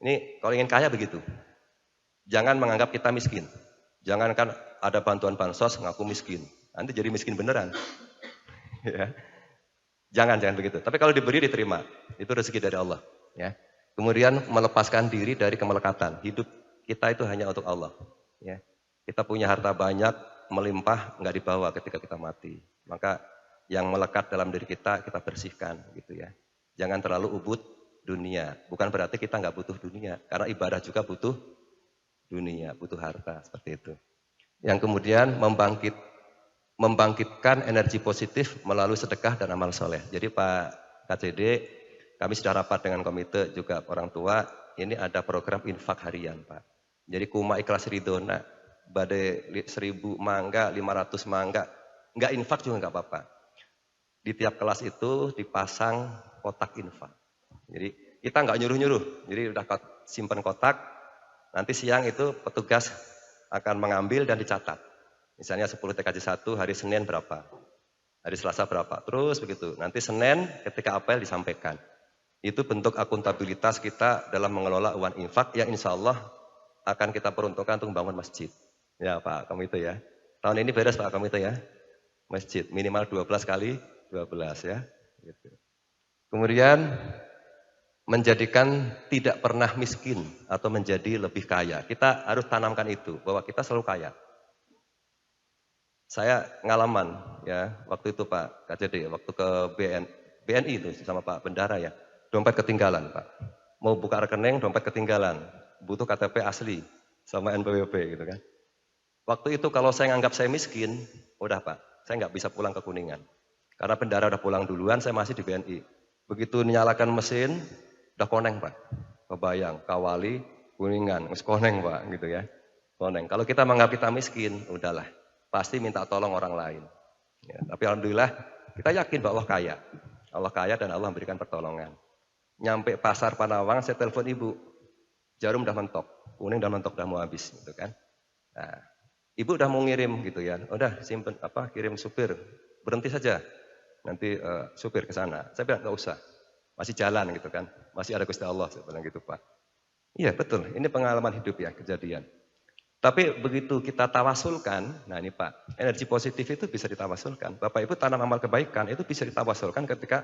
Ini kalau ingin kaya begitu. Jangan menganggap kita miskin. Jangankan ada bantuan bansos ngaku miskin. Nanti jadi miskin beneran. Ya. Jangan begitu. Tapi kalau diberi, diterima. Itu rezeki dari Allah. Ya. Kemudian melepaskan diri dari kemelekatan. Hidup kita itu hanya untuk Allah. Ya. Kita punya harta banyak, melimpah, nggak dibawa ketika kita mati. Maka yang melekat dalam diri kita bersihkan gitu ya. Jangan terlalu ubud dunia. Bukan berarti kita nggak butuh dunia, karena ibadah juga butuh dunia, butuh harta seperti itu. Yang kemudian membangkitkan energi positif melalui sedekah dan amal soleh. Jadi Pak KCD, kami sudah rapat dengan komite juga orang tua. Ini ada program infak harian Pak. Jadi kuma ikhlas ridona, badai 1000 mangga, 500 mangga, nggak infak juga nggak apa-apa. Di tiap kelas itu dipasang kotak infak. Jadi kita nggak nyuruh-nyuruh. Jadi udah simpan kotak. Nanti siang itu petugas akan mengambil dan dicatat. Misalnya 10 TKJ 1 hari Senin berapa, hari Selasa berapa. Terus begitu. Nanti Senin ketika apel disampaikan. Itu bentuk akuntabilitas kita dalam mengelola uang infak yang insya Allah akan kita peruntukkan untuk membangun masjid. Ya Pak Komite ya. Tahun ini beres Pak Komite ya. Masjid minimal 12 kali 12 ya. Gitu. Kemudian menjadikan tidak pernah miskin atau menjadi lebih kaya. Kita harus tanamkan itu bahwa kita selalu kaya. Saya ngalaman ya waktu itu Pak KCD, waktu ke BNI itu sama Pak Bendara ya. Dompet ketinggalan Pak. Mau buka rekening dompet ketinggalan. Butuh KTP asli sama NPWP gitu kan. Waktu itu kalau saya nganggap saya miskin, udah Pak, saya nggak bisa pulang ke Kuningan. Karena Bendara udah pulang duluan, saya masih di BNI. Begitu nyalakan mesin, udah koneng Pak. Kebayang, Kawali, Kuningan, koneng Pak gitu ya. Koneng. Kalau kita menganggap kita miskin, udahlah. Pasti minta tolong orang lain. Ya, tapi Alhamdulillah, kita yakin bahwa Allah kaya. Allah kaya dan Allah memberikan pertolongan. Nyampe pasar Panawang, saya telepon ibu. Jarum udah mentok, kuning udah mentok, udah mau habis gitu kan. Nah, ibu udah mau ngirim gitu ya. Udah simpen kirim supir. Berhenti saja. Nanti supir ke sana. Saya bilang nggak usah. Masih jalan gitu kan. Masih ada Gusti Allah, saya bilang gitu Pak. Iya betul, ini pengalaman hidup ya, kejadian. Tapi begitu kita tawasulkan, nah ini Pak, energi positif itu bisa ditawasulkan. Bapak Ibu tanam amal kebaikan itu bisa ditawasulkan ketika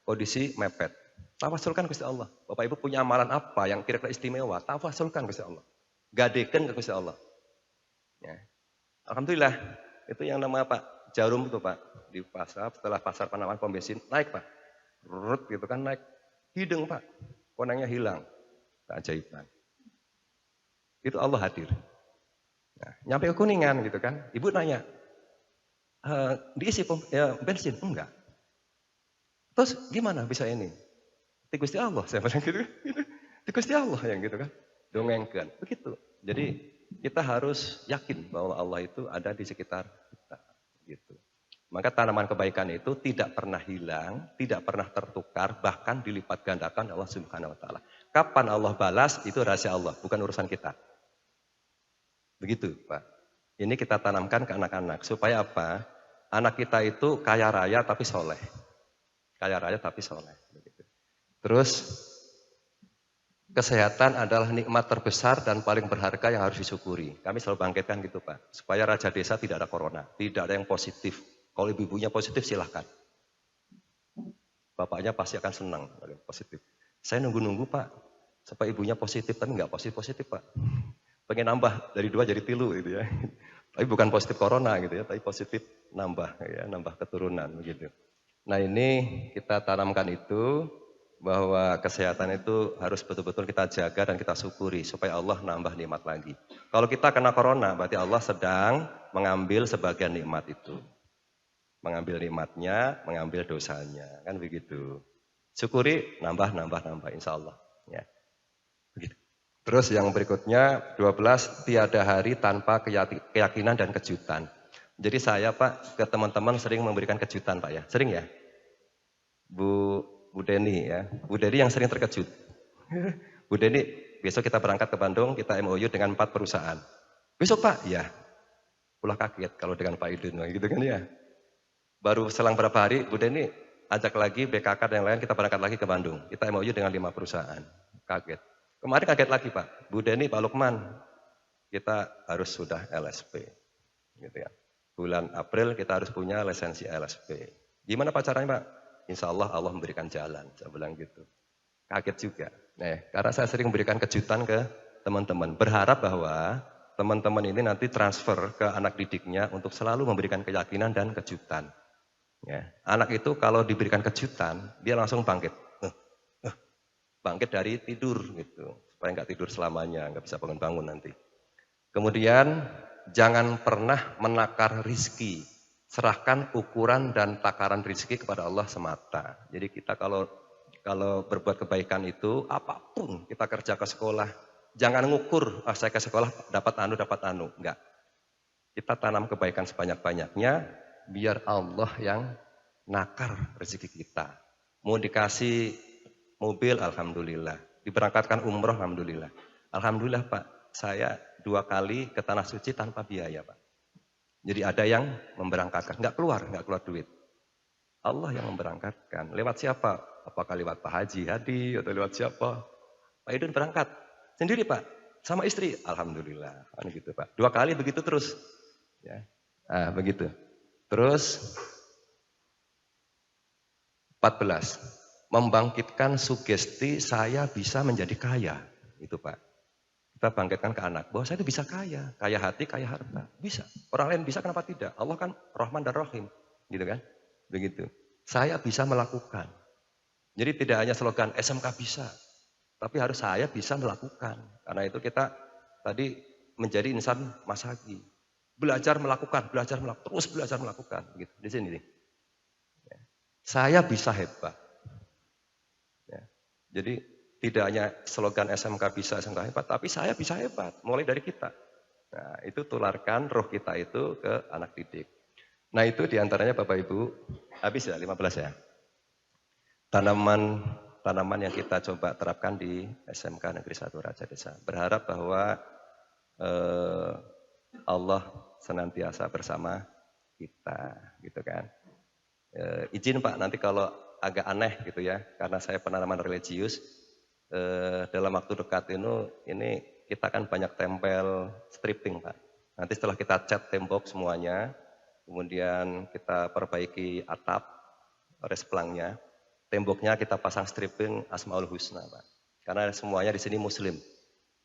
kondisi mepet. Tawasulkan Gusti Allah. Bapak Ibu punya amalan apa yang kira-kira istimewa, tawasulkan Gusti Allah. Gadekan ke Gusti Allah. Ya. Alhamdulillah, itu yang nama Pak Jarum itu Pak. Di pasar, setelah pasar Panawang pom bensin, naik Pak. Rut gitu kan naik. Hidung Pak. Konengnya hilang. Keajaiban. Itu Allah hadir. Nah, nyampe ke Kuningan gitu kan. Ibu nanya, diisi bensin? Enggak. Terus gimana bisa ini? Di Gusti Allah, saya bilang gitu. Di Gusti Allah yang gitu kan. Dongengkan. Begitu. Jadi kita harus yakin bahwa Allah itu ada di sekitar kita. Gitu. Maka tanaman kebaikan itu tidak pernah hilang, tidak pernah tertukar, bahkan dilipat gandakan Allah Subhanahu wa taala. Kapan Allah balas itu rahasia Allah, bukan urusan kita. Begitu, Pak. Ini kita tanamkan ke anak-anak supaya apa? Anak kita itu kaya raya tapi soleh. Kaya raya tapi soleh. Begitu. Terus kesehatan adalah nikmat terbesar dan paling berharga yang harus disyukuri. Kami selalu bangkitkan gitu Pak. Supaya raja desa tidak ada corona, tidak ada yang positif. Kalau ibu-ibunya positif silahkan. Bapaknya pasti akan senang kalau positif. Saya nunggu-nunggu Pak, supaya ibunya positif, tapi nggak positif Pak. Pengen nambah dari 2 jadi 3 gitu ya. Tapi bukan positif corona gitu ya, tapi positif nambah ya, nambah keturunan begitu. Nah ini kita tanamkan itu bahwa kesehatan itu harus betul-betul kita jaga dan kita syukuri supaya Allah nambah nikmat lagi. Kalau kita kena corona berarti Allah sedang mengambil sebagian nikmat itu. Mengambil nikmatnya, mengambil dosanya, kan begitu. Syukuri nambah insya Allah. Ya, begitu. Terus yang berikutnya 12 tiada hari tanpa keyakinan dan kejutan. Jadi saya Pak ke teman-teman sering memberikan kejutan Pak ya. Sering ya? Bu Deni ya. Bu Deni yang sering terkejut. Bu Deni besok kita berangkat ke Bandung, kita MOU dengan 4 perusahaan. Besok Pak? Ya. Pulah kaget kalau dengan Pak Idun gitu kan ya. Baru selang berapa hari Bu Deni ajak lagi BKK dan yang lain kita berangkat lagi ke Bandung. Kita MOU dengan 5 perusahaan. Kaget. Kemarin kaget lagi Pak, Bu Deni, Pak Lukman, kita harus sudah LSP, gitu ya. Bulan April kita harus punya lisensi LSP. Gimana Pak caranya Pak? Insya Allah Allah memberikan jalan, saya bilang gitu. Kaget juga. Nah, karena saya sering memberikan kejutan ke teman-teman, berharap bahwa teman-teman ini nanti transfer ke anak didiknya untuk selalu memberikan keyakinan dan kejutan. Ya. Anak itu kalau diberikan kejutan, dia langsung bangkit. Bangkit dari tidur gitu, supaya nggak tidur selamanya, nggak bisa bangun-bangun nanti. Kemudian jangan pernah menakar rizki, serahkan ukuran dan takaran rizki kepada Allah semata. Jadi kita kalau berbuat kebaikan itu apapun kita kerja ke sekolah, jangan ngukur saya ke sekolah dapat anu, enggak. Kita tanam kebaikan sebanyak-banyaknya, biar Allah yang nakar rezeki kita. Mau dikasih mobil, alhamdulillah. Diberangkatkan umroh, alhamdulillah. Alhamdulillah Pak, saya 2 kali ke Tanah Suci tanpa biaya Pak. Jadi ada yang memberangkatkan, nggak keluar duit. Allah yang memberangkatkan. Lewat siapa? Apakah lewat Pak Haji Hadi atau lewat siapa? Pak Idun berangkat sendiri Pak, sama istri. Alhamdulillah, gitu Pak. 2 kali begitu terus. Ya, begitu. Terus 14. Membangkitkan sugesti saya bisa menjadi kaya. Itu Pak. Kita bangkitkan ke anak, bahwa saya itu bisa kaya. Kaya hati, kaya harta. Bisa. Orang lain bisa, kenapa tidak? Allah kan Rahman dan Rahim. Gitu kan? Begitu. Saya bisa melakukan. Jadi tidak hanya slogan SMK bisa. Tapi harus saya bisa melakukan. Karena itu kita tadi menjadi insan masagi. Belajar melakukan, terus belajar melakukan. Begitu. Di sini nih. Saya bisa hebat. Jadi tidak hanya slogan SMK bisa, SMK hebat, tapi saya bisa hebat, mulai dari kita. Nah itu tularkan roh kita itu ke anak didik. Nah itu diantaranya Bapak Ibu, habis ya 15 ya. Tanaman yang kita coba terapkan di SMK Negeri 1 Raja Desa. Berharap bahwa Allah senantiasa bersama kita, gitu kan. Izin Pak, nanti kalau agak aneh gitu ya, karena saya penanaman religius, dalam waktu dekat ini kita kan banyak tempel stripping Pak. Nanti setelah kita cat tembok semuanya, kemudian kita perbaiki atap, resplangnya, temboknya kita pasang stripping Asmaul Husna Pak. Karena semuanya di sini Muslim,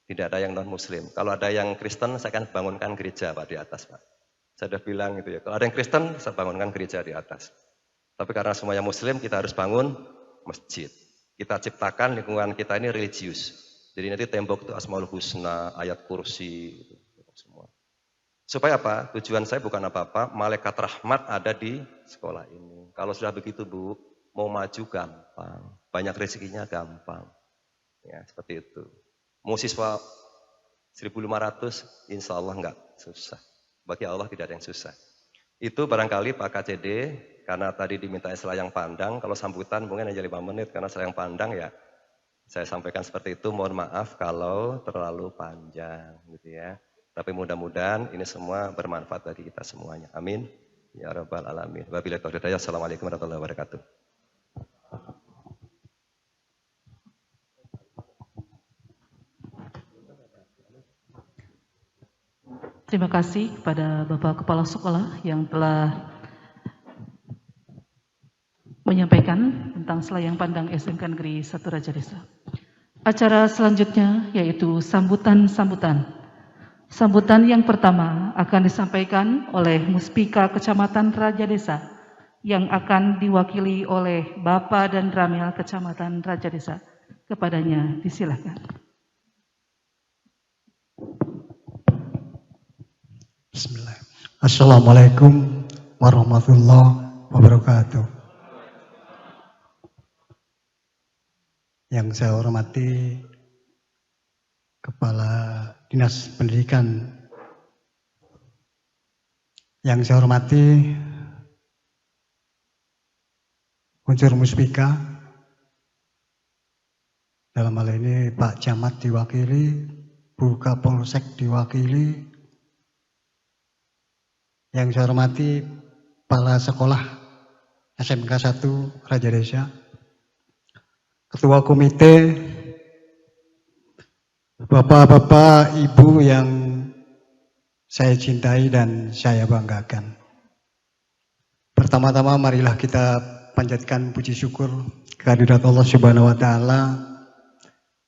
tidak ada yang non Muslim. Kalau ada yang Kristen, saya akan bangunkan gereja Pak di atas Pak. Saya sudah bilang gitu ya, kalau ada yang Kristen, saya bangunkan gereja di atas. Tapi karena semuanya Muslim, kita harus bangun masjid. Kita ciptakan lingkungan kita ini religius. Jadi nanti tembok itu Asmaul Husna, ayat kursi, gitu, semua. Supaya apa? Tujuan saya bukan apa-apa, malaikat rahmat ada di sekolah ini. Kalau sudah begitu Bu, mau maju gampang, banyak rezekinya gampang. Ya seperti itu. Mau siswa 1.500, insya Allah enggak susah. Bagi Allah tidak ada yang susah. Itu barangkali Pak KCD, karena tadi diminta selayang pandang, kalau sambutan mungkin hanya 5 menit, karena selayang pandang ya saya sampaikan seperti itu, mohon maaf kalau terlalu panjang gitu ya. Tapi mudah-mudahan ini semua bermanfaat bagi kita semuanya. Amin. Ya Rabbal Alamin. Wabillahi taufiq hidayah. Assalamualaikum warahmatullahi wabarakatuh. Terima kasih kepada Bapak Kepala Sekolah yang telah menyampaikan tentang selayang pandang SMK Negeri 1 Raja Desa. Acara selanjutnya yaitu sambutan-sambutan. Sambutan yang pertama akan disampaikan oleh Muspika Kecamatan Raja Desa yang akan diwakili oleh Bapak dan Ramil Kecamatan Raja Desa. Kepadanya disilakan. Bismillah. Assalamualaikum warahmatullahi wabarakatuh. Yang saya hormati Kepala Dinas Pendidikan, yang saya hormati unsur Muspika, dalam hal ini Pak Camat diwakili, Bu Kapolsek diwakili, yang saya hormati kepala sekolah SMK 1 Raja Desa, ketua komite, bapak-bapak, ibu yang saya cintai dan saya banggakan. Pertama-tama marilah kita panjatkan puji syukur kehadirat Allah Subhanahu wa taala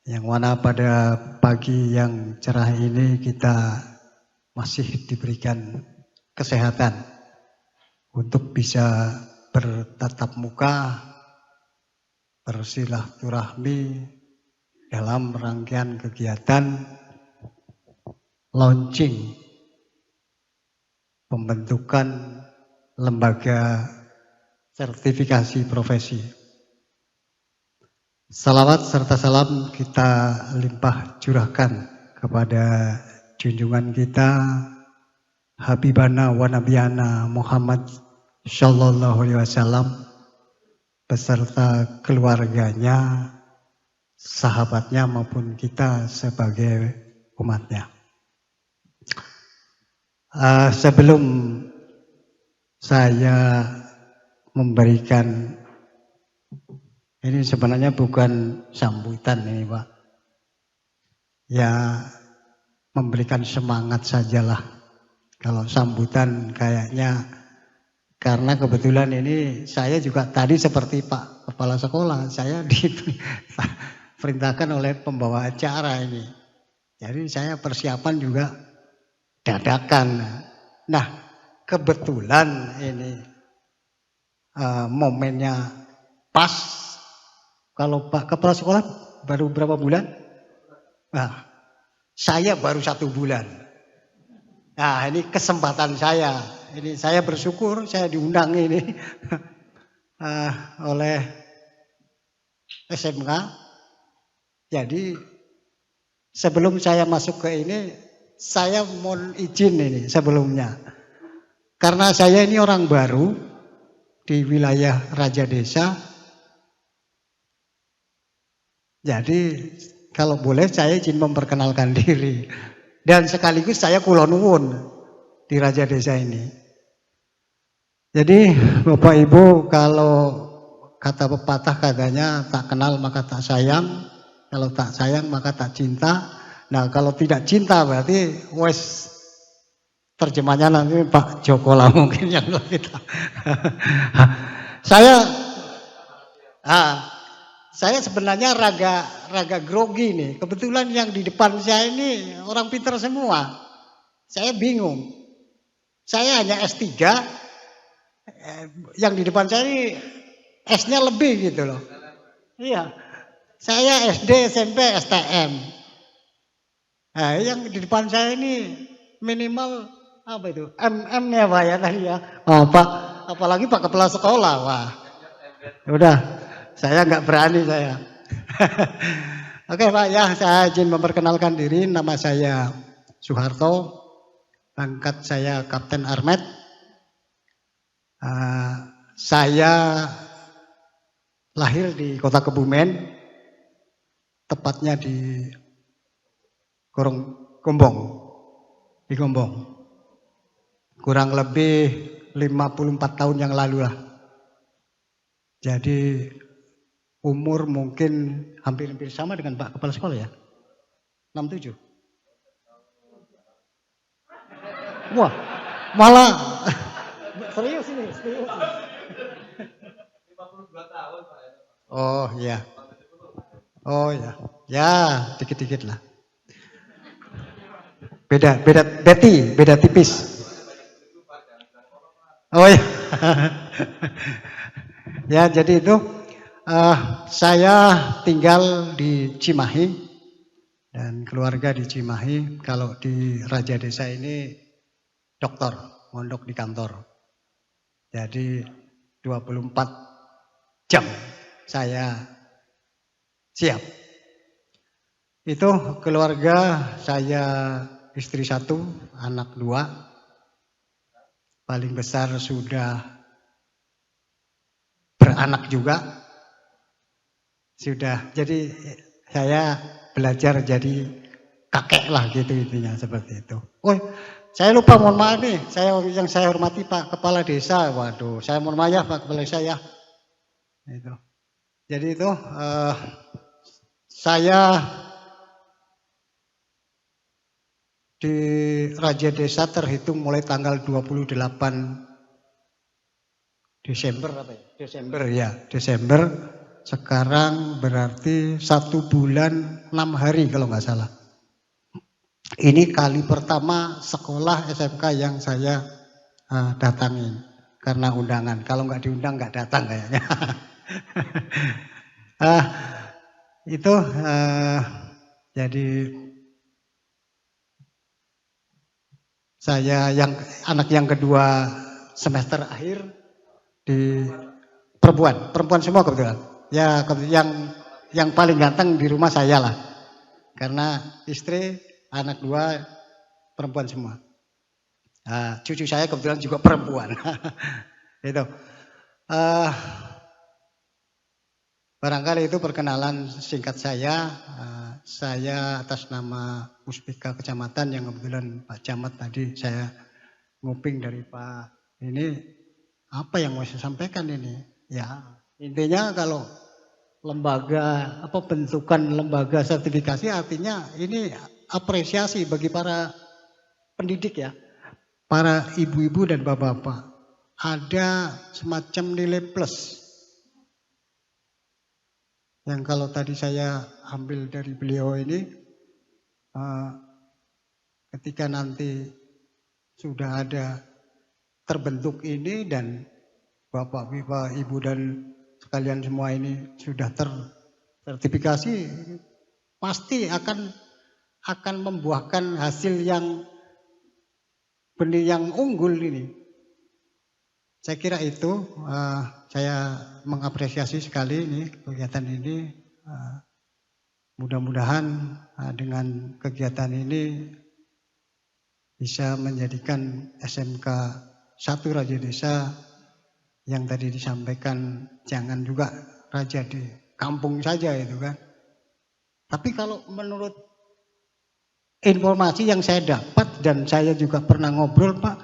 yang mana pada pagi yang cerah ini kita masih diberikan kesehatan untuk bisa bertatap muka, bersilaturahmi dalam rangkaian kegiatan launching pembentukan lembaga sertifikasi profesi. Salawat serta salam kita limpah curahkan kepada junjungan kita Habibana wa Nabiyana Muhammad Sallallahu Alaihi Wasallam beserta keluarganya, sahabatnya maupun kita sebagai umatnya. Sebelum saya memberikan, ini sebenarnya bukan sambutan ini Pak, ya memberikan semangat sajalah. Kalau sambutan kayaknya, karena kebetulan ini saya juga tadi seperti Pak Kepala Sekolah, saya diperintahkan oleh pembawa acara ini. Jadi saya persiapan juga dadakan. Nah, kebetulan ini momennya pas. Kalau Pak Kepala Sekolah baru berapa bulan? Nah, saya baru 1 bulan. Nah, ini kesempatan saya. Ini saya bersyukur saya diundang ini oleh SMK. Jadi sebelum saya masuk ke ini, saya mohon izin ini sebelumnya. Karena saya ini orang baru di wilayah Raja Desa. Jadi kalau boleh saya izin memperkenalkan diri. Dan sekaligus saya kula nuwun di Raja Desa ini. Jadi Bapak Ibu, kalau kata pepatah katanya tak kenal maka tak sayang, kalau tak sayang maka tak cinta. Nah kalau tidak cinta berarti wes, terjemahnya nanti Pak Joko lah mungkin yang kita. Saya sebenarnya raga grogi nih. Kebetulan yang di depan saya ini orang pintar semua. Saya bingung. Saya hanya S3. Yang di depan saya ini S-nya lebih gitu loh. Iya. Saya SD, SMP, STM. Nah, yang di depan saya ini minimal apa itu? MM ya Pak ya tadi ya. Oh, Pak, apalagi Pak Kepala Sekolah. Wah. Udah. Saya nggak berani saya. Oke Pak ya, saya izin memperkenalkan diri. Nama saya Soeharto, pangkat saya Kapten Armet. Saya lahir di Kota Kebumen, tepatnya di Gombong, di Gombong. Kurang lebih 54 tahun yang lalu lah. Jadi umur mungkin hampir sama dengan Pak Kepala Sekolah ya? 67. Wah, malah serius ini, serius. Oh ya, oh ya, ya dikit-dikit lah. Beda tipis. Oh ya, ya jadi itu saya tinggal di Cimahi dan keluarga di Cimahi. Kalau di Raja Desa ini dokter, mondok di kantor. Jadi 24 jam saya siap. Itu keluarga saya, istri 1, anak 2. Paling besar sudah beranak juga. Sudah, jadi saya belajar jadi kakek lah gitu intinya seperti itu. Oh, saya lupa, mohon maaf nih. Yang saya hormati Pak Kepala Desa. Waduh, saya mohon maaf ya Pak Kepala Desa ya. Itu. Jadi itu saya di Raja Desa terhitung mulai tanggal 28 Desember apa ya? Desember. Sekarang berarti 1 bulan 6 hari kalau nggak salah. Ini kali pertama sekolah SMK yang saya datangin karena undangan. Kalau nggak diundang nggak datang kayaknya. Itu jadi saya anak yang kedua semester akhir di perempuan semua kebetulan. Ya yang paling ganteng di rumah saya lah. Karena istri, anak 2 perempuan semua. Cucu saya kebetulan juga perempuan. Itu. Barangkali itu perkenalan singkat saya. Saya atas nama Puspika Kecamatan yang kebetulan Pak Camat tadi saya nguping dari Pak ini, apa yang mau saya sampaikan ini? Ya, intinya kalau lembaga bentukan lembaga sertifikasi artinya ini apresiasi bagi para pendidik ya, para ibu-ibu dan bapak-bapak. Ada semacam nilai plus. Yang kalau tadi saya ambil dari beliau ini, ketika nanti sudah ada terbentuk ini dan Bapak, Ibu dan sekalian semua ini sudah tersertifikasi, pasti akan membuahkan hasil yang benih yang unggul ini. Saya kira itu saya mengapresiasi sekali ini kegiatan ini. Mudah-mudahan dengan kegiatan ini bisa menjadikan SMK 1 Raja Desa yang tadi disampaikan, jangan juga raja di kampung saja itu kan. Tapi kalau menurut informasi yang saya dapat dan saya juga pernah ngobrol Pak,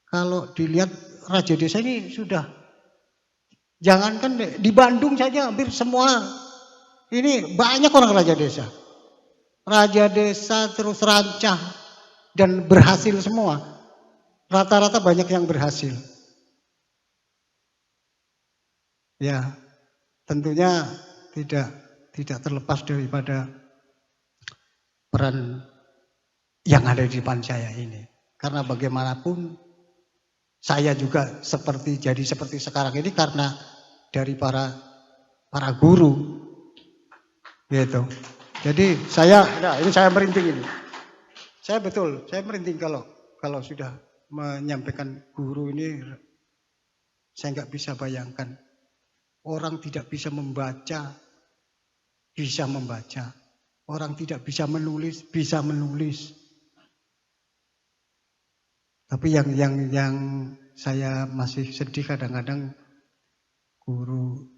kalau dilihat Raja Desa ini sudah, jangankan di Bandung saja hampir semua ini banyak orang Raja Desa. Raja Desa terus rancah dan berhasil semua. Rata-rata banyak yang berhasil. Ya, tentunya tidak terlepas daripada peran yang ada di depan saya ini. Karena bagaimanapun saya juga seperti sekarang ini karena dari para guru, gitu. Jadi ini saya merinding ini. Saya merinding kalau sudah menyampaikan guru ini, saya nggak bisa bayangkan orang tidak bisa membaca, bisa membaca. Orang tidak bisa menulis, bisa menulis. Tapi yang saya masih sedih kadang-kadang guru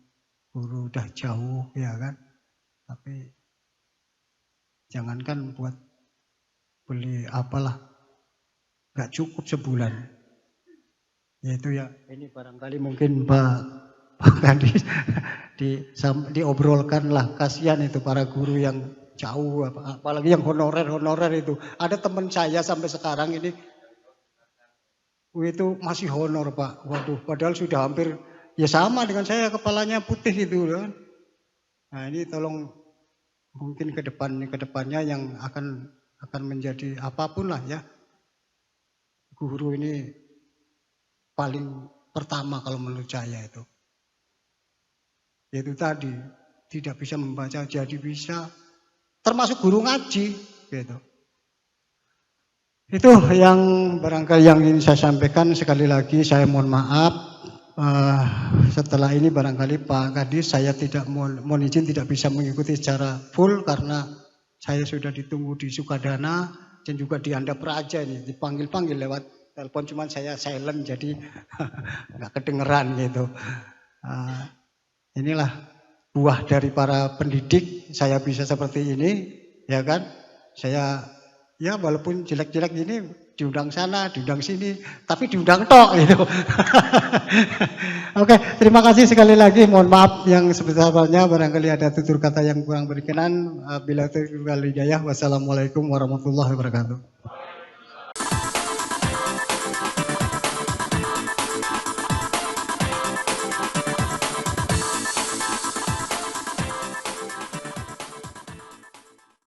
udah jauh ya kan. Tapi jangankan buat beli apalah, nggak cukup sebulan. Yaitu ya ini barangkali mungkin Pak Kadis diobrolkan lah, kasihan itu para guru yang jauh, apalagi yang honorer itu. Ada teman saya sampai sekarang ini itu masih honor Pak. Waduh, padahal sudah hampir ya sama dengan saya, kepalanya putih itu kan. Nah ini tolong mungkin kedepannya yang akan menjadi apapun lah ya. Guru ini paling pertama kalau menurut saya itu. Yaitu tadi tidak bisa membaca jadi bisa, termasuk guru ngaji gitu. Itu yang barangkali yang ingin saya sampaikan. Sekali lagi saya mohon maaf. Setelah ini barangkali Pak Kadis saya tidak mohon izin tidak bisa mengikuti secara full karena saya sudah ditunggu di Sukadana dan juga di Anda Praja nih, dipanggil-panggil lewat telepon, cuman saya silent jadi nggak kedengeran gitu. Inilah buah dari para pendidik, saya bisa seperti ini, ya kan? Saya ya walaupun jelek-jelek ini diundang sana, diundang sini, tapi diundang tok gitu. Oke, terima kasih sekali lagi. Mohon maaf yang sebesar-besarnya barangkali ada tutur kata yang kurang berkenan. Bila itu hidayah. Wassalamualaikum warahmatullahi wabarakatuh.